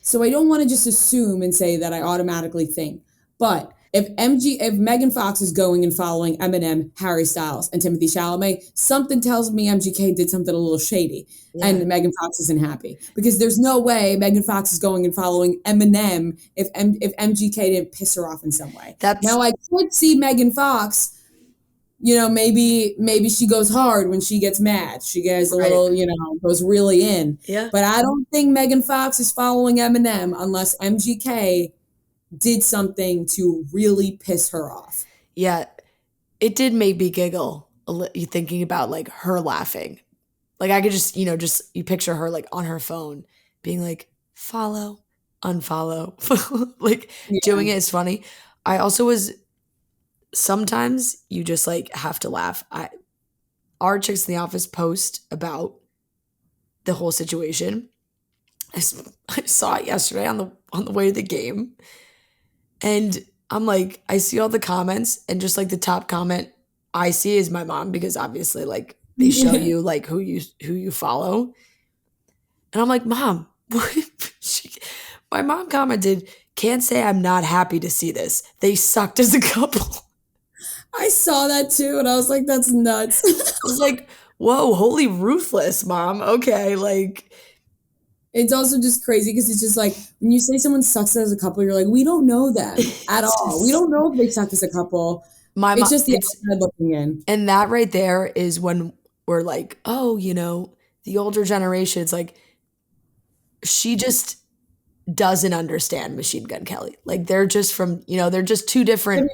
So I don't want to just assume and say that I automatically think. But if Megan Fox is going and following Eminem, Harry Styles, and Timothy Chalamet, something tells me MGK did something a little shady, Yeah, and Megan Fox isn't happy because there's no way Megan Fox is going and following Eminem if MGK didn't piss her off in some way. that's Now I could see Megan Fox. Maybe she goes hard when she gets mad. She gets a right. little, goes really in. Yeah. But I don't think Megan Fox is following Eminem unless MGK did something to really piss her off. Yeah, it did make me giggle thinking about like her laughing. Like I could just, just you picture her like on her phone being like, follow, unfollow, like Yeah. doing it is funny. I also was, sometimes you just like have to laugh. Our chicks in the office post about the whole situation. I saw it yesterday on the way to the game. And I'm like, I see all the comments and just like the top comment I see is my mom because obviously like they show you like who you follow. And I'm like, Mom, she, my mom commented, can't say I'm not happy to see this. They sucked as a couple. I saw that too, and I was like, that's nuts. I was like, whoa, holy ruthless, Mom. Okay, like It's also just crazy because it's just like when you say someone sucks as a couple, you're like, we don't know them at it's all. We just don't know if they suck as a couple. my It's mom. just the It's outside looking in. and that right there is when we're like, oh, the older generation. It's like she just doesn't understand Machine Gun Kelly. Like they're just from, they're just two different.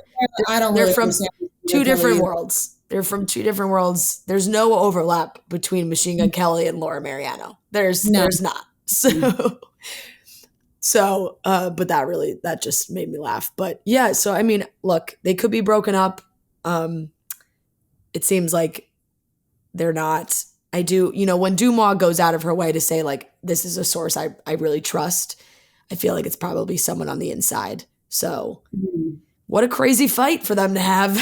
I don't They're really from understand two Kelly different either. worlds. They're from two different worlds. There's no overlap between Machine Gun Kelly and Laura Mariano. There's No. there's not. But that just made me laugh. But yeah, so I mean, look, they could be broken up. It seems like they're not. I do, when Dumois goes out of her way to say like this is a source I really trust, I feel like it's probably someone on the inside. So what a crazy fight for them to have.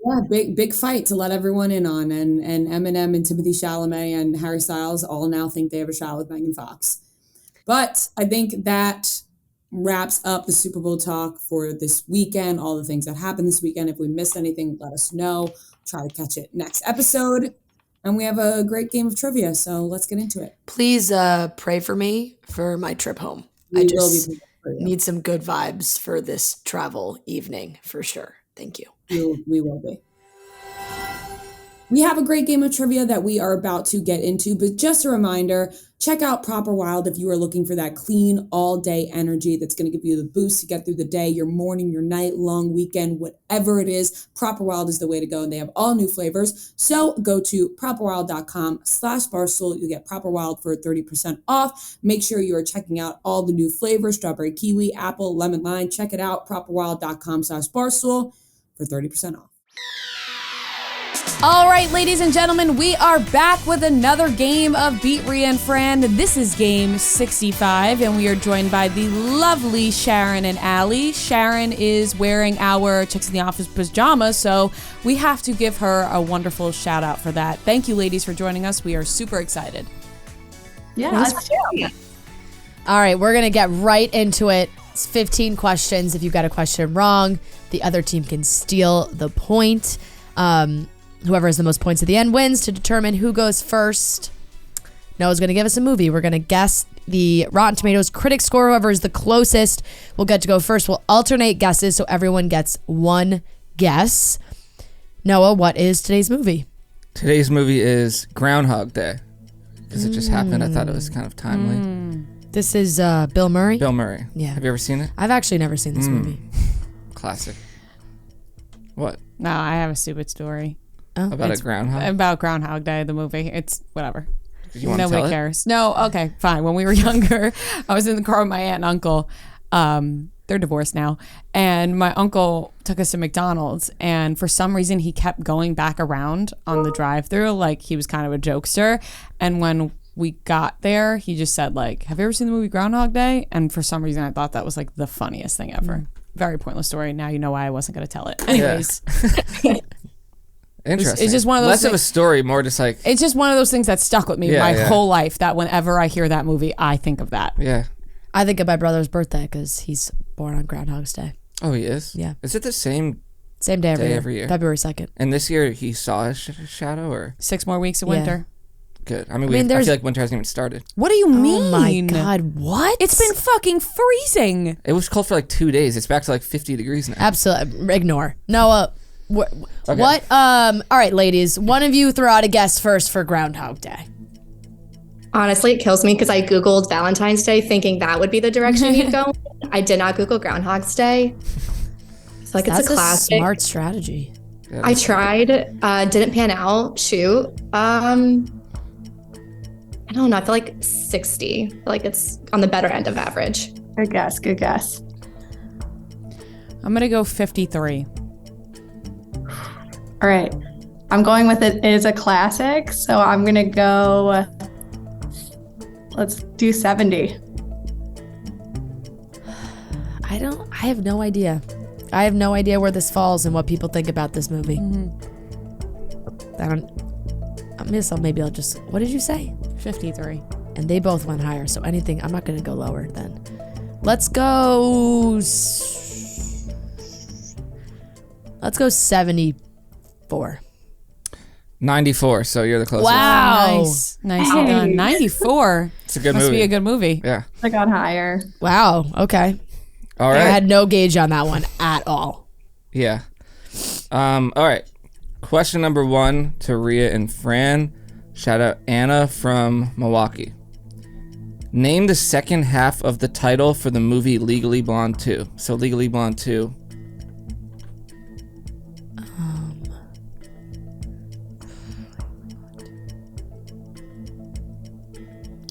Yeah, big fight to let everyone in on, and Eminem and Timothy Chalamet and Harry Styles all now think they have a shot with Megan Fox. But I think that wraps up the Super Bowl talk for this weekend. All the things that happened this weekend. If we missed anything, let us know. Try to catch it next episode. and we have a great game of trivia, so let's get into it. Please pray for me for my trip home. I We will be just praying for you. need some good vibes for this travel evening for sure. Thank you. We will be. We have a great game of trivia that we are about to get into, but just a reminder, check out Proper Wild if you are looking for that clean all-day energy that's going to give you the boost to get through the day, your morning, your night, long weekend, whatever it is. Proper Wild is the way to go, and they have all new flavors. So go to properwild.com/Barstool. You'll get Proper Wild for 30% off. Make sure you are checking out all the new flavors, strawberry kiwi, apple, lemon lime. Check it out, properwild.com/Barstool for 30% off. All right, ladies and gentlemen, we are back with another game of Beat Ria and Fran. This is game 65, and we are joined by the lovely Sharon and Allie. Sharon is wearing our Chicks in the Office pajamas, so we have to give her a wonderful shout out for that. Thank you, ladies, for joining us. We are super excited. Yeah, let's do it. All right, we're going to get right into it. It's 15 questions. If you got a question wrong, the other team can steal the point. Whoever has the most points at the end wins to determine who goes first. Noah's going to give us a movie. We're going to guess the Rotten Tomatoes critic score. Whoever is the closest will get to go first. We'll alternate guesses so everyone gets one guess. Noah, what is today's movie? Today's movie is Groundhog Day. Because it just happened. I thought it was kind of timely. This is Bill Murray? Bill Murray. Yeah. Have you ever seen it? I've actually never seen this movie. Classic. What? No, I have a stupid story. About a groundhog? About Groundhog Day, the movie. It's whatever. You want to Nobody tell cares. No, okay, fine. When we were younger, I was in the car with my aunt and uncle. They're divorced now. And my uncle took us to McDonald's. And for some reason, he kept going back around on the drive-thru. Like, he was kind of a jokester. And when we got there, he just said, like, have you ever seen the movie Groundhog Day? And for some reason, I thought that was, like, the funniest thing ever. Very pointless story. Now you know why I wasn't going to tell it. Anyways. Yeah. Interesting. It's just one of those less of a story, more just like... It's just one of those things that stuck with me my whole life, that whenever I hear that movie, I think of that. Yeah. I think of my brother's birthday because he's born on Groundhog's Day. Oh, he is? Yeah. Is it the same day every year? February 2nd. And this year he saw a shadow, or? 6 more weeks of winter. Good. I mean, I feel like winter hasn't even started. What do you mean? Oh my God, what? It's been fucking freezing. It was cold for like 2 days. It's back to like 50 degrees now. Absolutely. Ignore. Noah, Okay. what? All right, ladies. One of you throw out a guess first for Groundhog Day. Honestly, it kills me because I Googled Valentine's Day thinking that would be the direction you'd go. I did not Google Groundhog's Day. It's like That's it's a classic. Smart strategy. Yeah, I tried, didn't pan out. Shoot. I don't know. I feel like 60. I feel like it's on the better end of average. Good guess. Good guess. I'm going to go 53. All right. I'm going with it. It is a classic. So I'm going to go. Let's do 70. I have no idea. I have no idea where this falls and what people think about this movie. Maybe I'll just, what did you say? 53. And they both went higher, so anything, I'm not going to go lower then. Let's go 74. 94, so you're the closest. Wow. Nice. Nicely done. 94. It's a good Must movie. be a good movie. Yeah. I got higher. Wow, okay. All I right. had no gauge on that one at all. Yeah. All right. Question number 1 to Ria and Fran. Shout out Anna from Milwaukee. Name the second half of the title for the movie Legally Blonde 2. So Legally Blonde 2.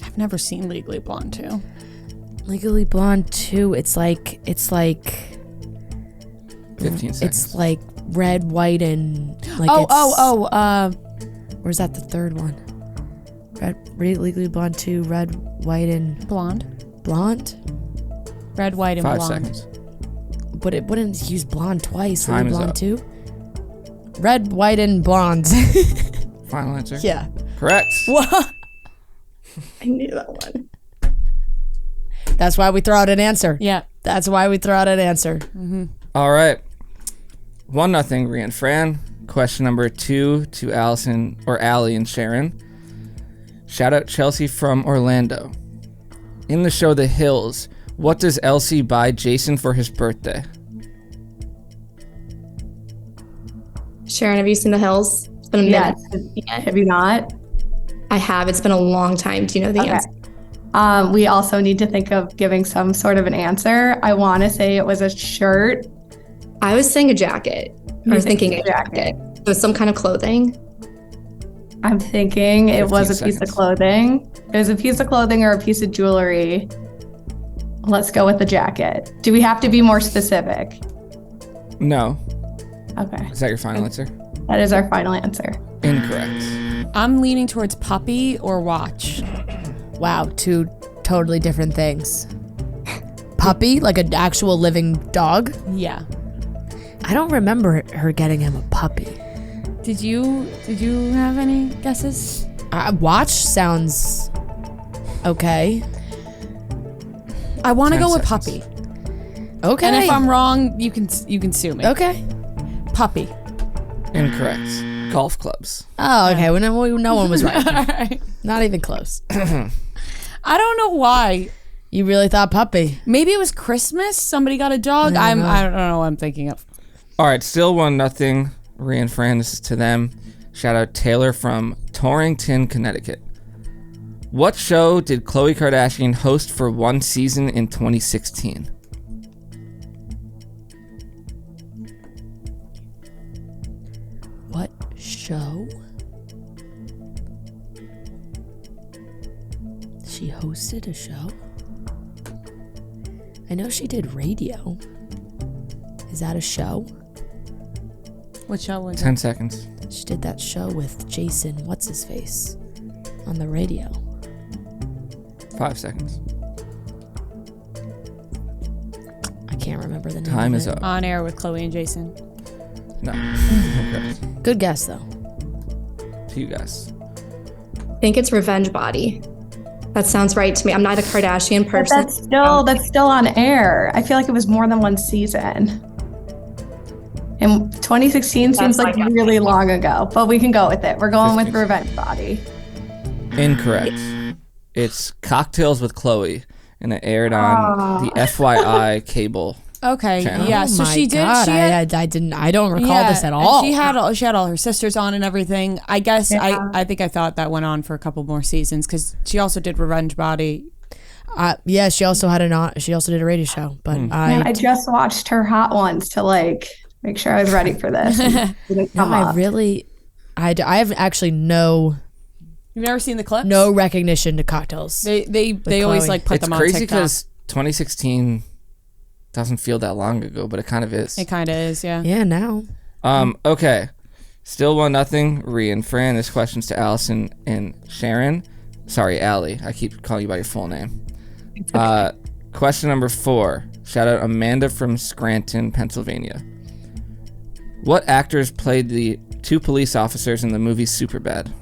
I've never seen Legally Blonde 2. Legally Blonde 2, it's like 15 seconds. it's like red, white, and like where's that the third one? Legally Blonde 2, red, white, and Blonde. Red, white, and 5 blonde. seconds. But it wouldn't use blonde twice. Time is Blonde up. 2. Red, white, and blonde. Final answer? Yeah. Correct. What? I knew that one. That's why we throw out an answer. Yeah. That's why we throw out an answer. All right. 1-0, Ria and Fran. Question number 2 to Allison or Allie and Sharon. Shout out Chelsea from Orlando. In the show The Hills, what does Elsie buy Jason for his birthday? Sharon, have you seen The Hills? It's been a minute. Yes. Have you not? I have. It's been a long time. Do you know the answer? We also need to think of giving some sort of an answer. I want to say it was a shirt. I was saying a jacket. I was thinking a jacket. So some kind of clothing. I'm thinking it was a 15 piece of seconds. clothing. It was a piece of clothing or a piece of jewelry. Let's go with the jacket. Do we have to be more specific? No. Okay. Is that your final answer? That is our final answer. Incorrect. I'm leaning towards puppy or watch. Wow, two totally different things. Puppy, like an actual living dog? Yeah. I don't remember her getting him a puppy. Did you have any guesses? Watch sounds okay. I want to 10 go with seconds. puppy. Okay. And if I'm wrong, you can sue me. okay. Puppy. Incorrect. Golf clubs. Oh, okay. Well, no one was right. All right. Not even close. I don't know why. You really thought puppy? Maybe it was Christmas. Somebody got a dog. I don't know what I'm thinking of. All right, still 1-0. Rhea and Fran, this is to them. Shout out Taylor from Torrington, Connecticut. What show did Khloe Kardashian host for one season in 2016? What show? She hosted a show? I know she did radio. Is that a show? What show was 10 it? seconds. She did that show with Jason, what's his face, on the radio. 5 seconds. I can't remember the name. Time of is it. up. On air with Chloe and Jason. No. Incorrect. Good guess though. To you guys. I think it's Revenge Body. That sounds right to me. I'm not a Kardashian But person. that's still on air. I feel like it was more than one season. And 2016 seems like my guess. really long ago, but we can go with it. We're going with 50. Revenge Body. Incorrect. It's Cocktails with Chloe, and it aired on the FYI cable. Okay. Channel. Yeah. Oh So my she did. God, She had, I didn't. I don't recall yeah, this at and all. She had all her sisters on and everything. I guess I think I thought that went on for a couple more seasons because she also did Revenge Body. Yeah, she also she also did a radio show, but I just watched her Hot Ones to make sure I was ready for this. It didn't come up. I have actually no You've never seen the clips? recognition to Cocktails. They always Chloe. like put It's them on crazy TikTok. because 2016 doesn't feel that long ago, but it kind of is. It kind of is. Yeah. Yeah, now. Okay. Still 1-0. Rhea and Fran. This question's to Allison and Sharon. Sorry, Allie. I keep calling you by your full name. Question number 4. Shout out Amanda from Scranton, Pennsylvania. What actors played the 2 police officers in the movie Superbad?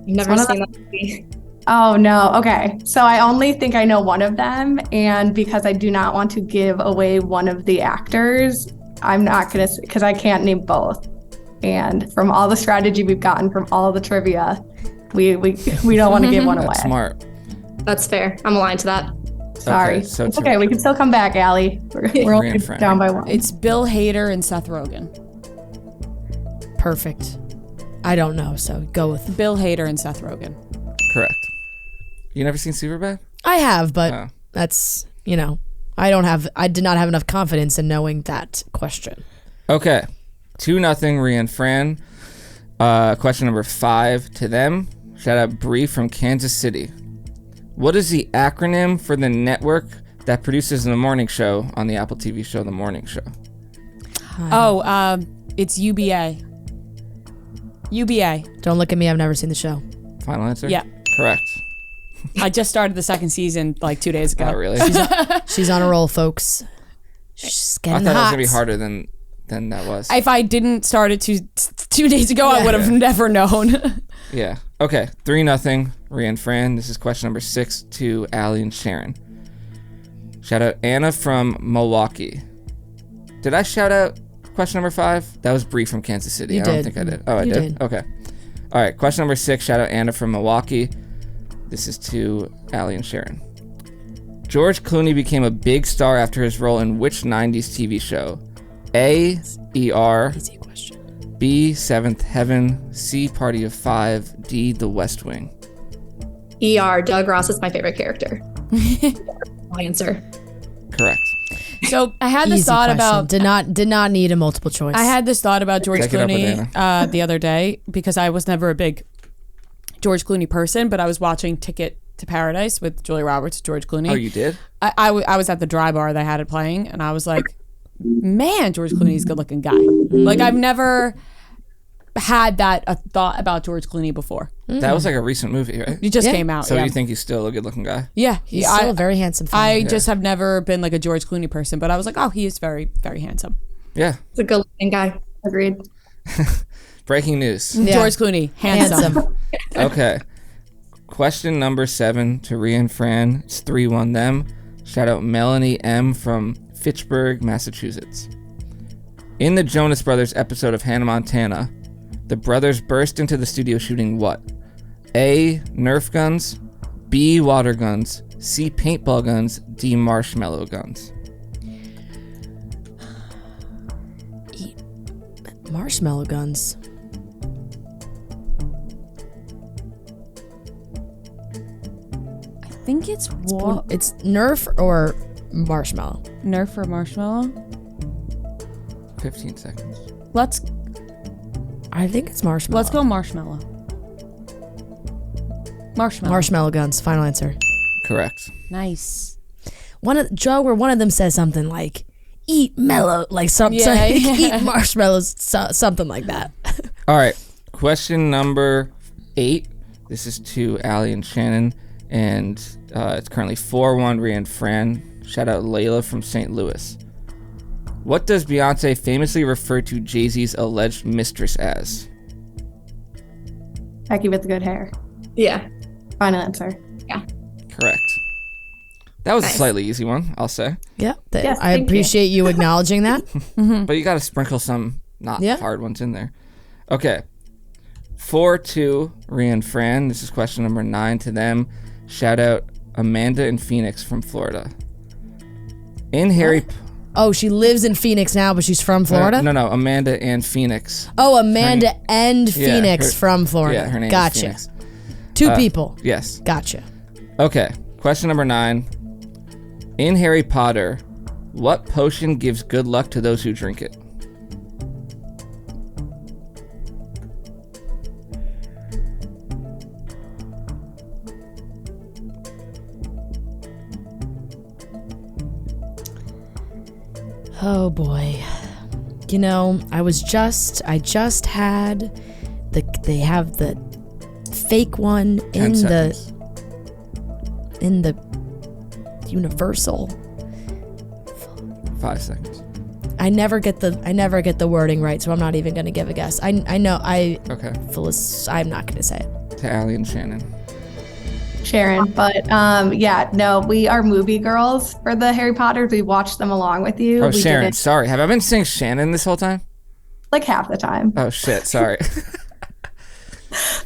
I've never seen that movie. Oh no. Okay. So I only think I know one of them, and because I do not want to give away one of the actors, I'm not gonna, because I can't name both. And from all the strategy we've gotten from all the trivia, we don't want to give one away. That's smart. That's fair. I'm aligned to that. Sorry. Okay, so It's okay. We can still come back, Allie. We're only and Fran. down by one. It's Bill Hader and Seth Rogen. Perfect. I don't know, so go with. Bill Hader and Seth Rogen. Correct. You never seen Superbad? I have, but Oh. that's, I did not have enough confidence in knowing that question. Okay. 2-0, Rhea and Fran. Question number 5 to them. Shout out Bree from Kansas City. What is the acronym for the network that produces the morning show on the Apple TV show The Morning Show? It's UBA. UBA. Don't look at me, I've never seen the show. Final answer? Yeah. Correct. I just started the second season like 2 days ago. Oh, really? She's on a roll, folks. She's I getting thought it was hot. going to be harder than that was. If I didn't start it 2 days ago, I would have never known. Yeah. Okay. 3-0, Rhea and Fran. This is question number 6 to Allie and Sharon. Shout out Anna from Milwaukee. Did I shout out question number 5? That was Bree from Kansas City. You I don't did. think I did. Oh, I You did? did. Okay. All right, question number 6. Shout out Anna from Milwaukee. This is to Allie and Sharon. George Clooney became a big star after his role in which 90s TV show? A, ER. Easy question. B, Seventh Heaven. C, Party of Five. D, The West Wing. ER. Doug Ross is my favorite character. My answer. Correct. So I had this Easy thought question. about. did not need a multiple choice. I had this thought about George Take it up with Clooney the other day because I was never a big George Clooney person, but I was watching Ticket to Paradise with Julia Roberts, George Clooney. Oh, you did? I was at the dry bar that had it playing, and I was like, man, George Clooney's a good looking guy. Like, I've never had that a thought about George Clooney before. That was like a recent movie, right? He just Yeah. came out. So yeah. you think he's still a good looking guy? Yeah. He's still a very handsome fella. I just have never been like a George Clooney person, but I was like, oh, he is very, very handsome. Yeah. He's a good-looking guy. Agreed. Breaking news. Yeah. George Clooney, handsome. Okay. Question number 7 to Rhea and Fran. It's 3-1 them. Shout out Melanie M from Fitchburg, Massachusetts. In the Jonas Brothers episode of Hannah Montana, the brothers burst into the studio shooting what? A, Nerf guns. B, water guns. C, paintball guns. D, marshmallow guns. Marshmallow guns. I think it's It's Nerf or marshmallow. Nerf or marshmallow. 15 seconds. Let's I think it's marshmallow. go marshmallow. Marshmallow. Marshmallow guns. Final answer. Correct. Nice. One of them says something like "eat mellow," like something, Yeah, yeah. eat marshmallows, something like that. All right. Question number 8. This is to Allie and Shannon, and it's currently 4-1 Rhea and Fran. Shout out Layla from St. Louis. What does Beyonce famously refer to Jay-Z's alleged mistress as? Becky with the good hair. Yeah. Final answer. Correct. That was Nice. a slightly easy one, I'll say. Yeah, Yes, I thank you. appreciate you acknowledging that. But you got to sprinkle some not Yeah. hard ones in there. Okay. 4-2 Rhea and Fran. This is question number 9 to them. Shout out Amanda in Phoenix from Florida. In Harry... Oh, she lives in Phoenix now, but she's from Florida? No, Amanda and Phoenix. Oh, Amanda and Yeah, Phoenix her- from Florida. Yeah, her name gotcha. is Phoenix. Two people. Yes. Gotcha. Okay. Question number 9. In Harry Potter, what potion gives good luck to those who drink it? Oh boy. You know, I just had they have the fake one 10 in seconds. the Universal. 5 seconds. I never get the wording right, so I'm not even gonna give a guess. I know Okay. I'm not gonna say it. To Allie and Shannon. Sharon. But yeah, no, we are movie girls for the Harry Potters. We watched them along with you. Oh, We did Sharon. it, Sorry. Have I been saying Shannon this whole time? like half the time. Oh, shit. Sorry.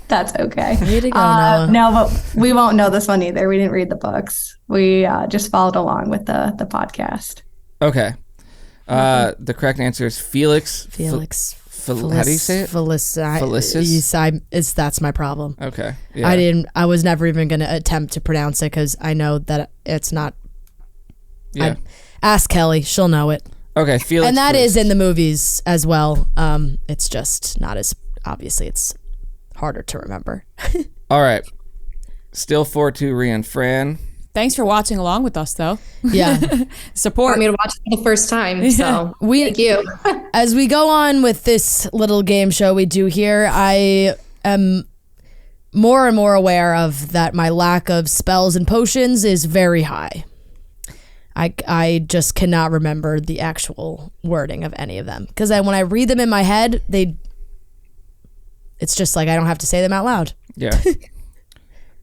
That's okay. Way to go, Noah. No, but we won't know this one either. We didn't read the books. We just followed along with the podcast. Okay. The correct answer is Felix. Felix. How do you say it? Felicis. That's my problem. Okay. Yeah. I was never even going to attempt to pronounce it because I know that it's not. Yeah. Ask Kelly. She'll know it. Okay. Felix. And that Felix. is in the movies as well. It's just not as, obviously, it's harder to remember. All right. Still 4-2 Rhea and Fran. Thanks for watching along with us, though. Yeah. Support. Want me to watch it for the first time, so thank you. As we go on with this little game show we do here, I am more and more aware of that my lack of spells and potions is very high. I just cannot remember the actual wording of any of them. Because when I read them in my head, it's just like I don't have to say them out loud. Yeah.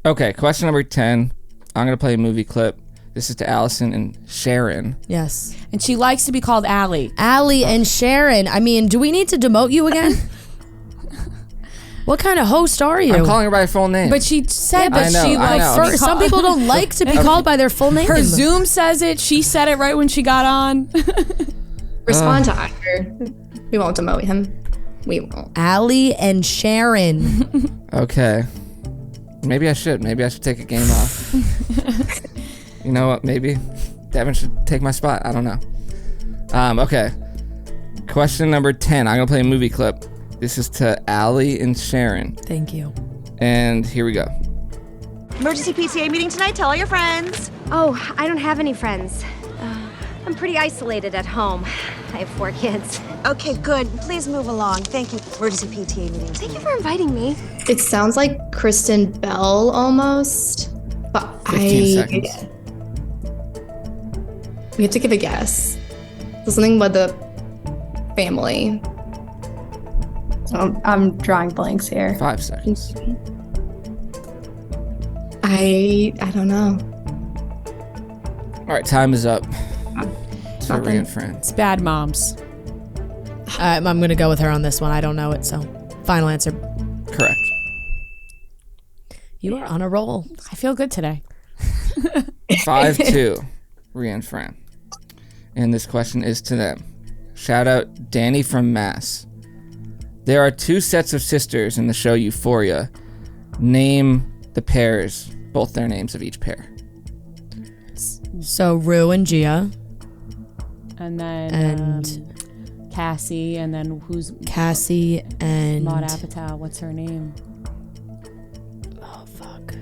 Okay. Question number 10. I'm going to play a movie clip. This is to Allison and Sharon. Yes. And she likes to be called Allie. Allie and Sharon. I mean, do we need to demote you again? What kind of host are you? I'm calling her by her full name. But she said I that know, she I likes know. to be Some people don't like to be called by their full name. Her Zoom says it. She said it right when she got on. Respond to Oscar. We won't demote him. We won't. Allie and Sharon. Okay. Maybe I should. Maybe I should take a game off. You know what? Maybe Devin should take my spot. I don't know. Okay. Question number 10. I'm going to play a movie clip. This is to Allie and Sharon. Thank you. And here we go. Emergency PTA meeting tonight. Tell all your friends. Oh, I don't have any friends. I'm pretty isolated at home. I have 4 kids. Okay, good. Please move along. Thank you. Emergency PTA meeting. Thank you for inviting me. It sounds like Kristen Bell almost, but 15 seconds. We have to give a guess. So something with the family. So I'm drawing blanks here. 5 seconds. I don't know. All right, time is up. It's for Nothing. Ria and Fran. It's Bad Moms. I'm going to go with her on this one. I don't know it, so final answer. Correct. You are on a roll. I feel good today. 5-2. Ria and Fran. And this question is to them. Shout out Danny from Mass. There are 2 sets of sisters in the show Euphoria. Name the pairs, both their names of each pair. So Rue and Gia. And then And Cassie. And then who's Cassie and Maud Apatow? What's her name? Oh fuck.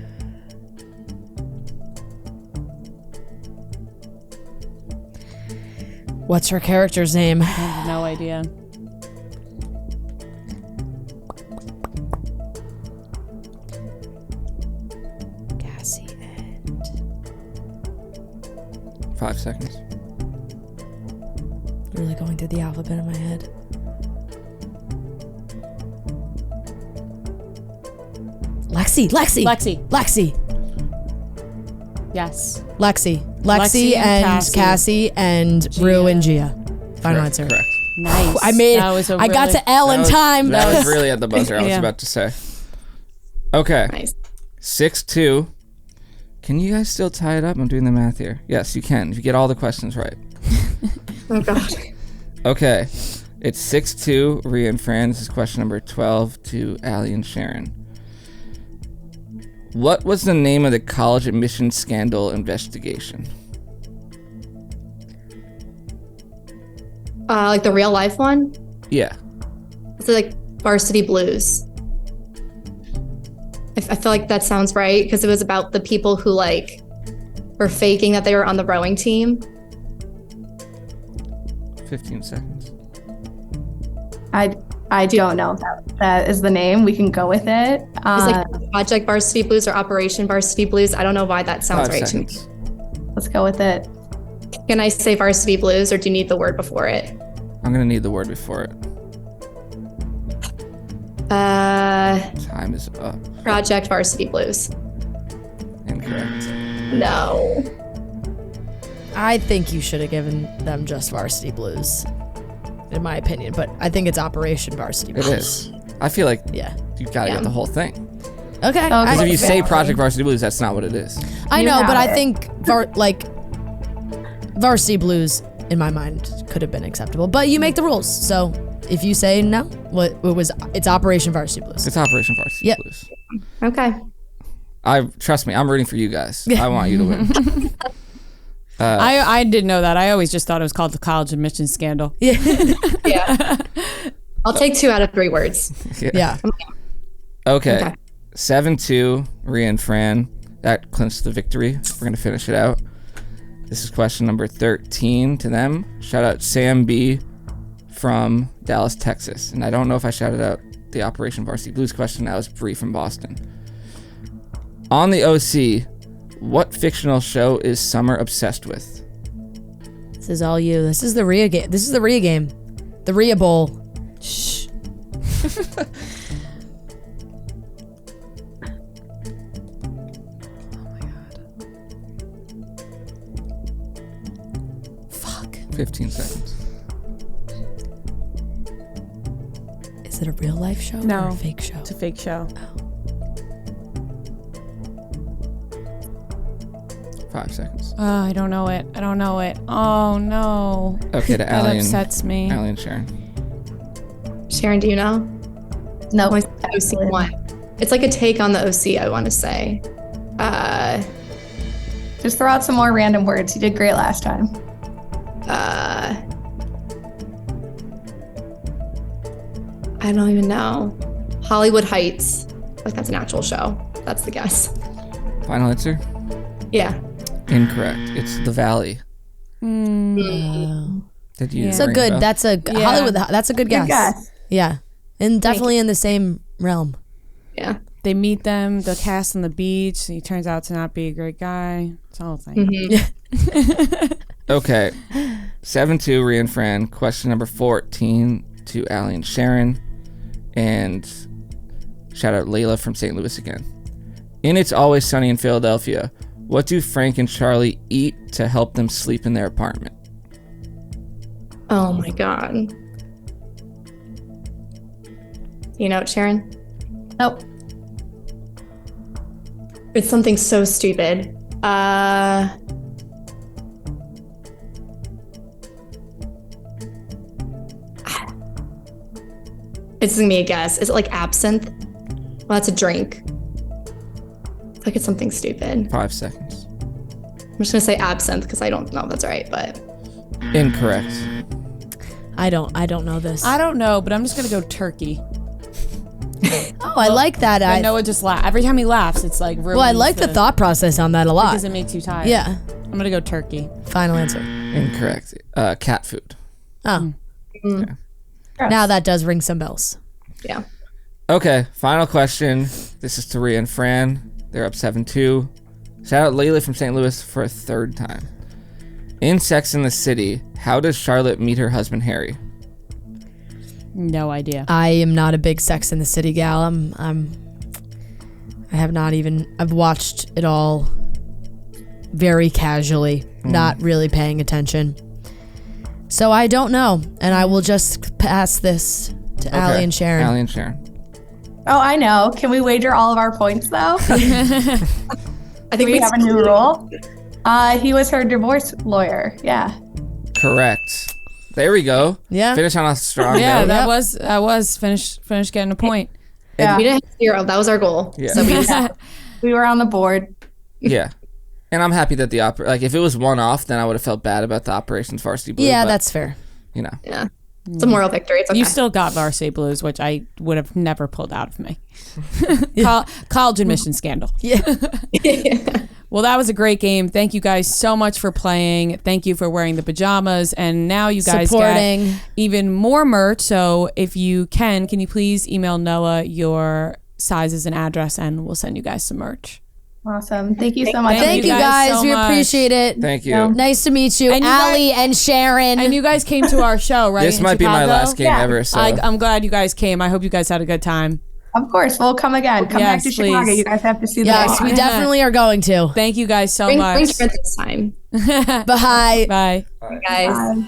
What's her character's name? I have no idea. Cassie and 5 seconds. really going through the alphabet in my head. Lexi. Yes. Lexi and Cassie and Rue and Gia. Final Correct, answer. Correct. Nice. I got to L in time. That was really at the buzzer, I was Yeah. about to say. Okay. Nice. 6-2. Can you guys still tie it up? I'm doing the math here. Yes, you can. If you get all the questions right. Oh god. Okay. It's 6-2. Ria and Fran. This is question number 12 to Allie and Sharon. What was the name of the college admissions scandal investigation? Like the real life one? Yeah. It's like Varsity Blues. I feel like that sounds right because it was about the people who like were faking that they were on the rowing team. 15 seconds. I don't know if that is the name. We can go with it. It's like Project Varsity Blues or Operation Varsity Blues. I don't know why that sounds 5 right seconds. to Let's go with it. me. Can I say Varsity Blues or do you need the word before it? I'm going to need the word before it. Time is up. Project Varsity Blues. Incorrect. No. I think you should have given them just Varsity Blues, in my opinion. But I think it's Operation Varsity It Blues. is. I feel like Yeah. you got to Yeah. get the whole thing. Okay. Because if you say Valid. Project Varsity Blues, that's not what it is. I You know, but have I it. think Varsity Blues, in my mind, could have been acceptable. But you make the rules, so if you say no, it's Operation Varsity Blues. It's Operation Varsity Yep. Blues. Okay. Trust me, I'm rooting for you guys. I want you to win. I didn't know that. I always just thought it was called the college admissions scandal. Yeah. I'll take 2 out of 3 words. Yeah. Okay. Okay. 7-2, Ria and Fran. That clinched the victory. We're going to finish it out. This is question number 13 to them. Shout out Sam B from Dallas, Texas. And I don't know if I shouted out the Operation Varsity Blues question. That was Bree from Boston. On the OC, what fictional show is Summer obsessed with? This is all you. This is the Ria game. This is the Ria game. The Ria Bowl. Shh. 15 seconds. Is it a real life show No. or a fake show? It's a fake show. 5 seconds. Oh, I don't know it. Oh, no. Okay, to That Allie upsets me. Allie and Sharon. Sharon, do you know? No. OC one. It's like a take on the OC, I want to say. Just throw out some more random words. You did great last time. I don't even know. Hollywood Heights. Like that's an actual show. That's the guess. Final answer? Yeah. Incorrect. It's The Valley. Oh. Did you? So ring a good. bell? That's a Hollywood. That's a good guess. Good guess. Yeah, and definitely in the same realm. Yeah. They meet them, the cast on the beach. He turns out to not be a great guy. It's the whole thing. Mm-hmm. Okay. 7-2, Rhea and Fran. Question number 14 to Allie and Sharon. And shout out Layla from St. Louis again. In It's Always Sunny in Philadelphia, what do Frank and Charlie eat to help them sleep in their apartment? Oh my God. You know it, Sharon? Nope. It's something so stupid. It's gonna be a guess. Is it like absinthe? Well, that's a drink. I feel like it's something stupid. 5 seconds. I'm just gonna say absinthe because I don't know if that's right, but Incorrect. I don't know this. I don't know, but I'm just going to go turkey. Oh, I like that. I Noah just laughs. Every time he laughs, it's like really. Well, I like the thought process on that a lot. Because it makes you tired. Yeah. I'm going to go turkey. Final answer. Incorrect. Cat food. Oh. Now that does ring some bells. yeah. Okay, final question. This is to Rhea and Fran. They're up 7-2. Shout out Layla from St. Louis for a third time. In Sex and the City, how does Charlotte meet her husband Harry? No idea. I am not a big Sex in the City gal. I've watched it all very casually, not really paying attention. So I don't know, and I will just pass this to Allie and Sharon. Allie and Sharon. Oh, I know. Can we wager all of our points though? I think We have a new rule. He was her divorce lawyer. Yeah. Correct. There we go. Yeah. Finish on a strong Yeah, note. that was finish getting a point. Yeah. We didn't have 0. That was our goal. Yeah. So we We were on the board. Yeah. And I'm happy that if it was one off, then I would have felt bad about the Operations Varsity Blue. Yeah, but, that's fair. you know. yeah. It's a moral victory. It's okay. You still got Varsity Blues, which I would have never pulled out of me. College admission scandal. Yeah. Well, that was a great game. Thank you guys so much for playing. Thank you for wearing the pajamas. And now you guys Supporting. get even more merch. So if you can you please email Noah your sizes and address, and we'll send you guys some merch. Awesome. Thank you so much. Thank you guys. so We much. appreciate it. Thank you. Nice to meet you, And you Allie and Sharon. And you guys came to our show, right? This in might be my Chicago? last game Yeah. ever. So I'm glad you guys came. I hope you guys had a good time. Of course. We'll come again. Come back Yes, to Chicago. please. You guys have to see the yes, bar. we definitely are going to. Thank you guys so bring much. Sharon this time. Bye. Bye. Guys.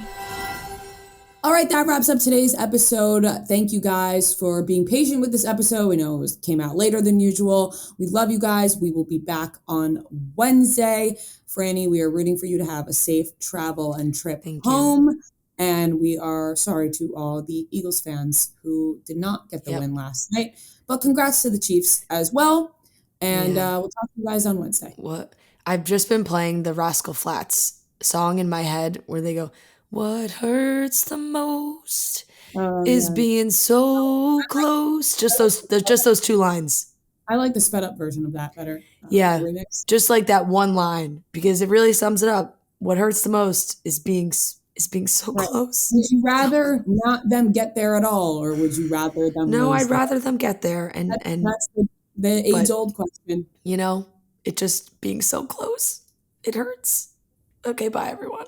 All right, that wraps up today's episode. Thank you guys for being patient with this episode. We know came out later than usual. We love you guys. We will be back on Wednesday. Franny, we are rooting for you to have a safe travel and trip home. And we are sorry to all the Eagles fans who did not get the win last night. But congrats to the Chiefs as well. And we'll talk to you guys on Wednesday. What? I've just been playing the Rascal Flatts song in my head where they go, "What hurts the most is being so close." Just those two lines. I like the sped up version of that better. Yeah, Remix. just like that one line because it really sums it up. What hurts the most is being so Right. close. Would you rather not them get there at all, or would you rather them? No, lose I'd rather them get there and that's the age old question. you know, it just being so close. It hurts. Okay, bye everyone.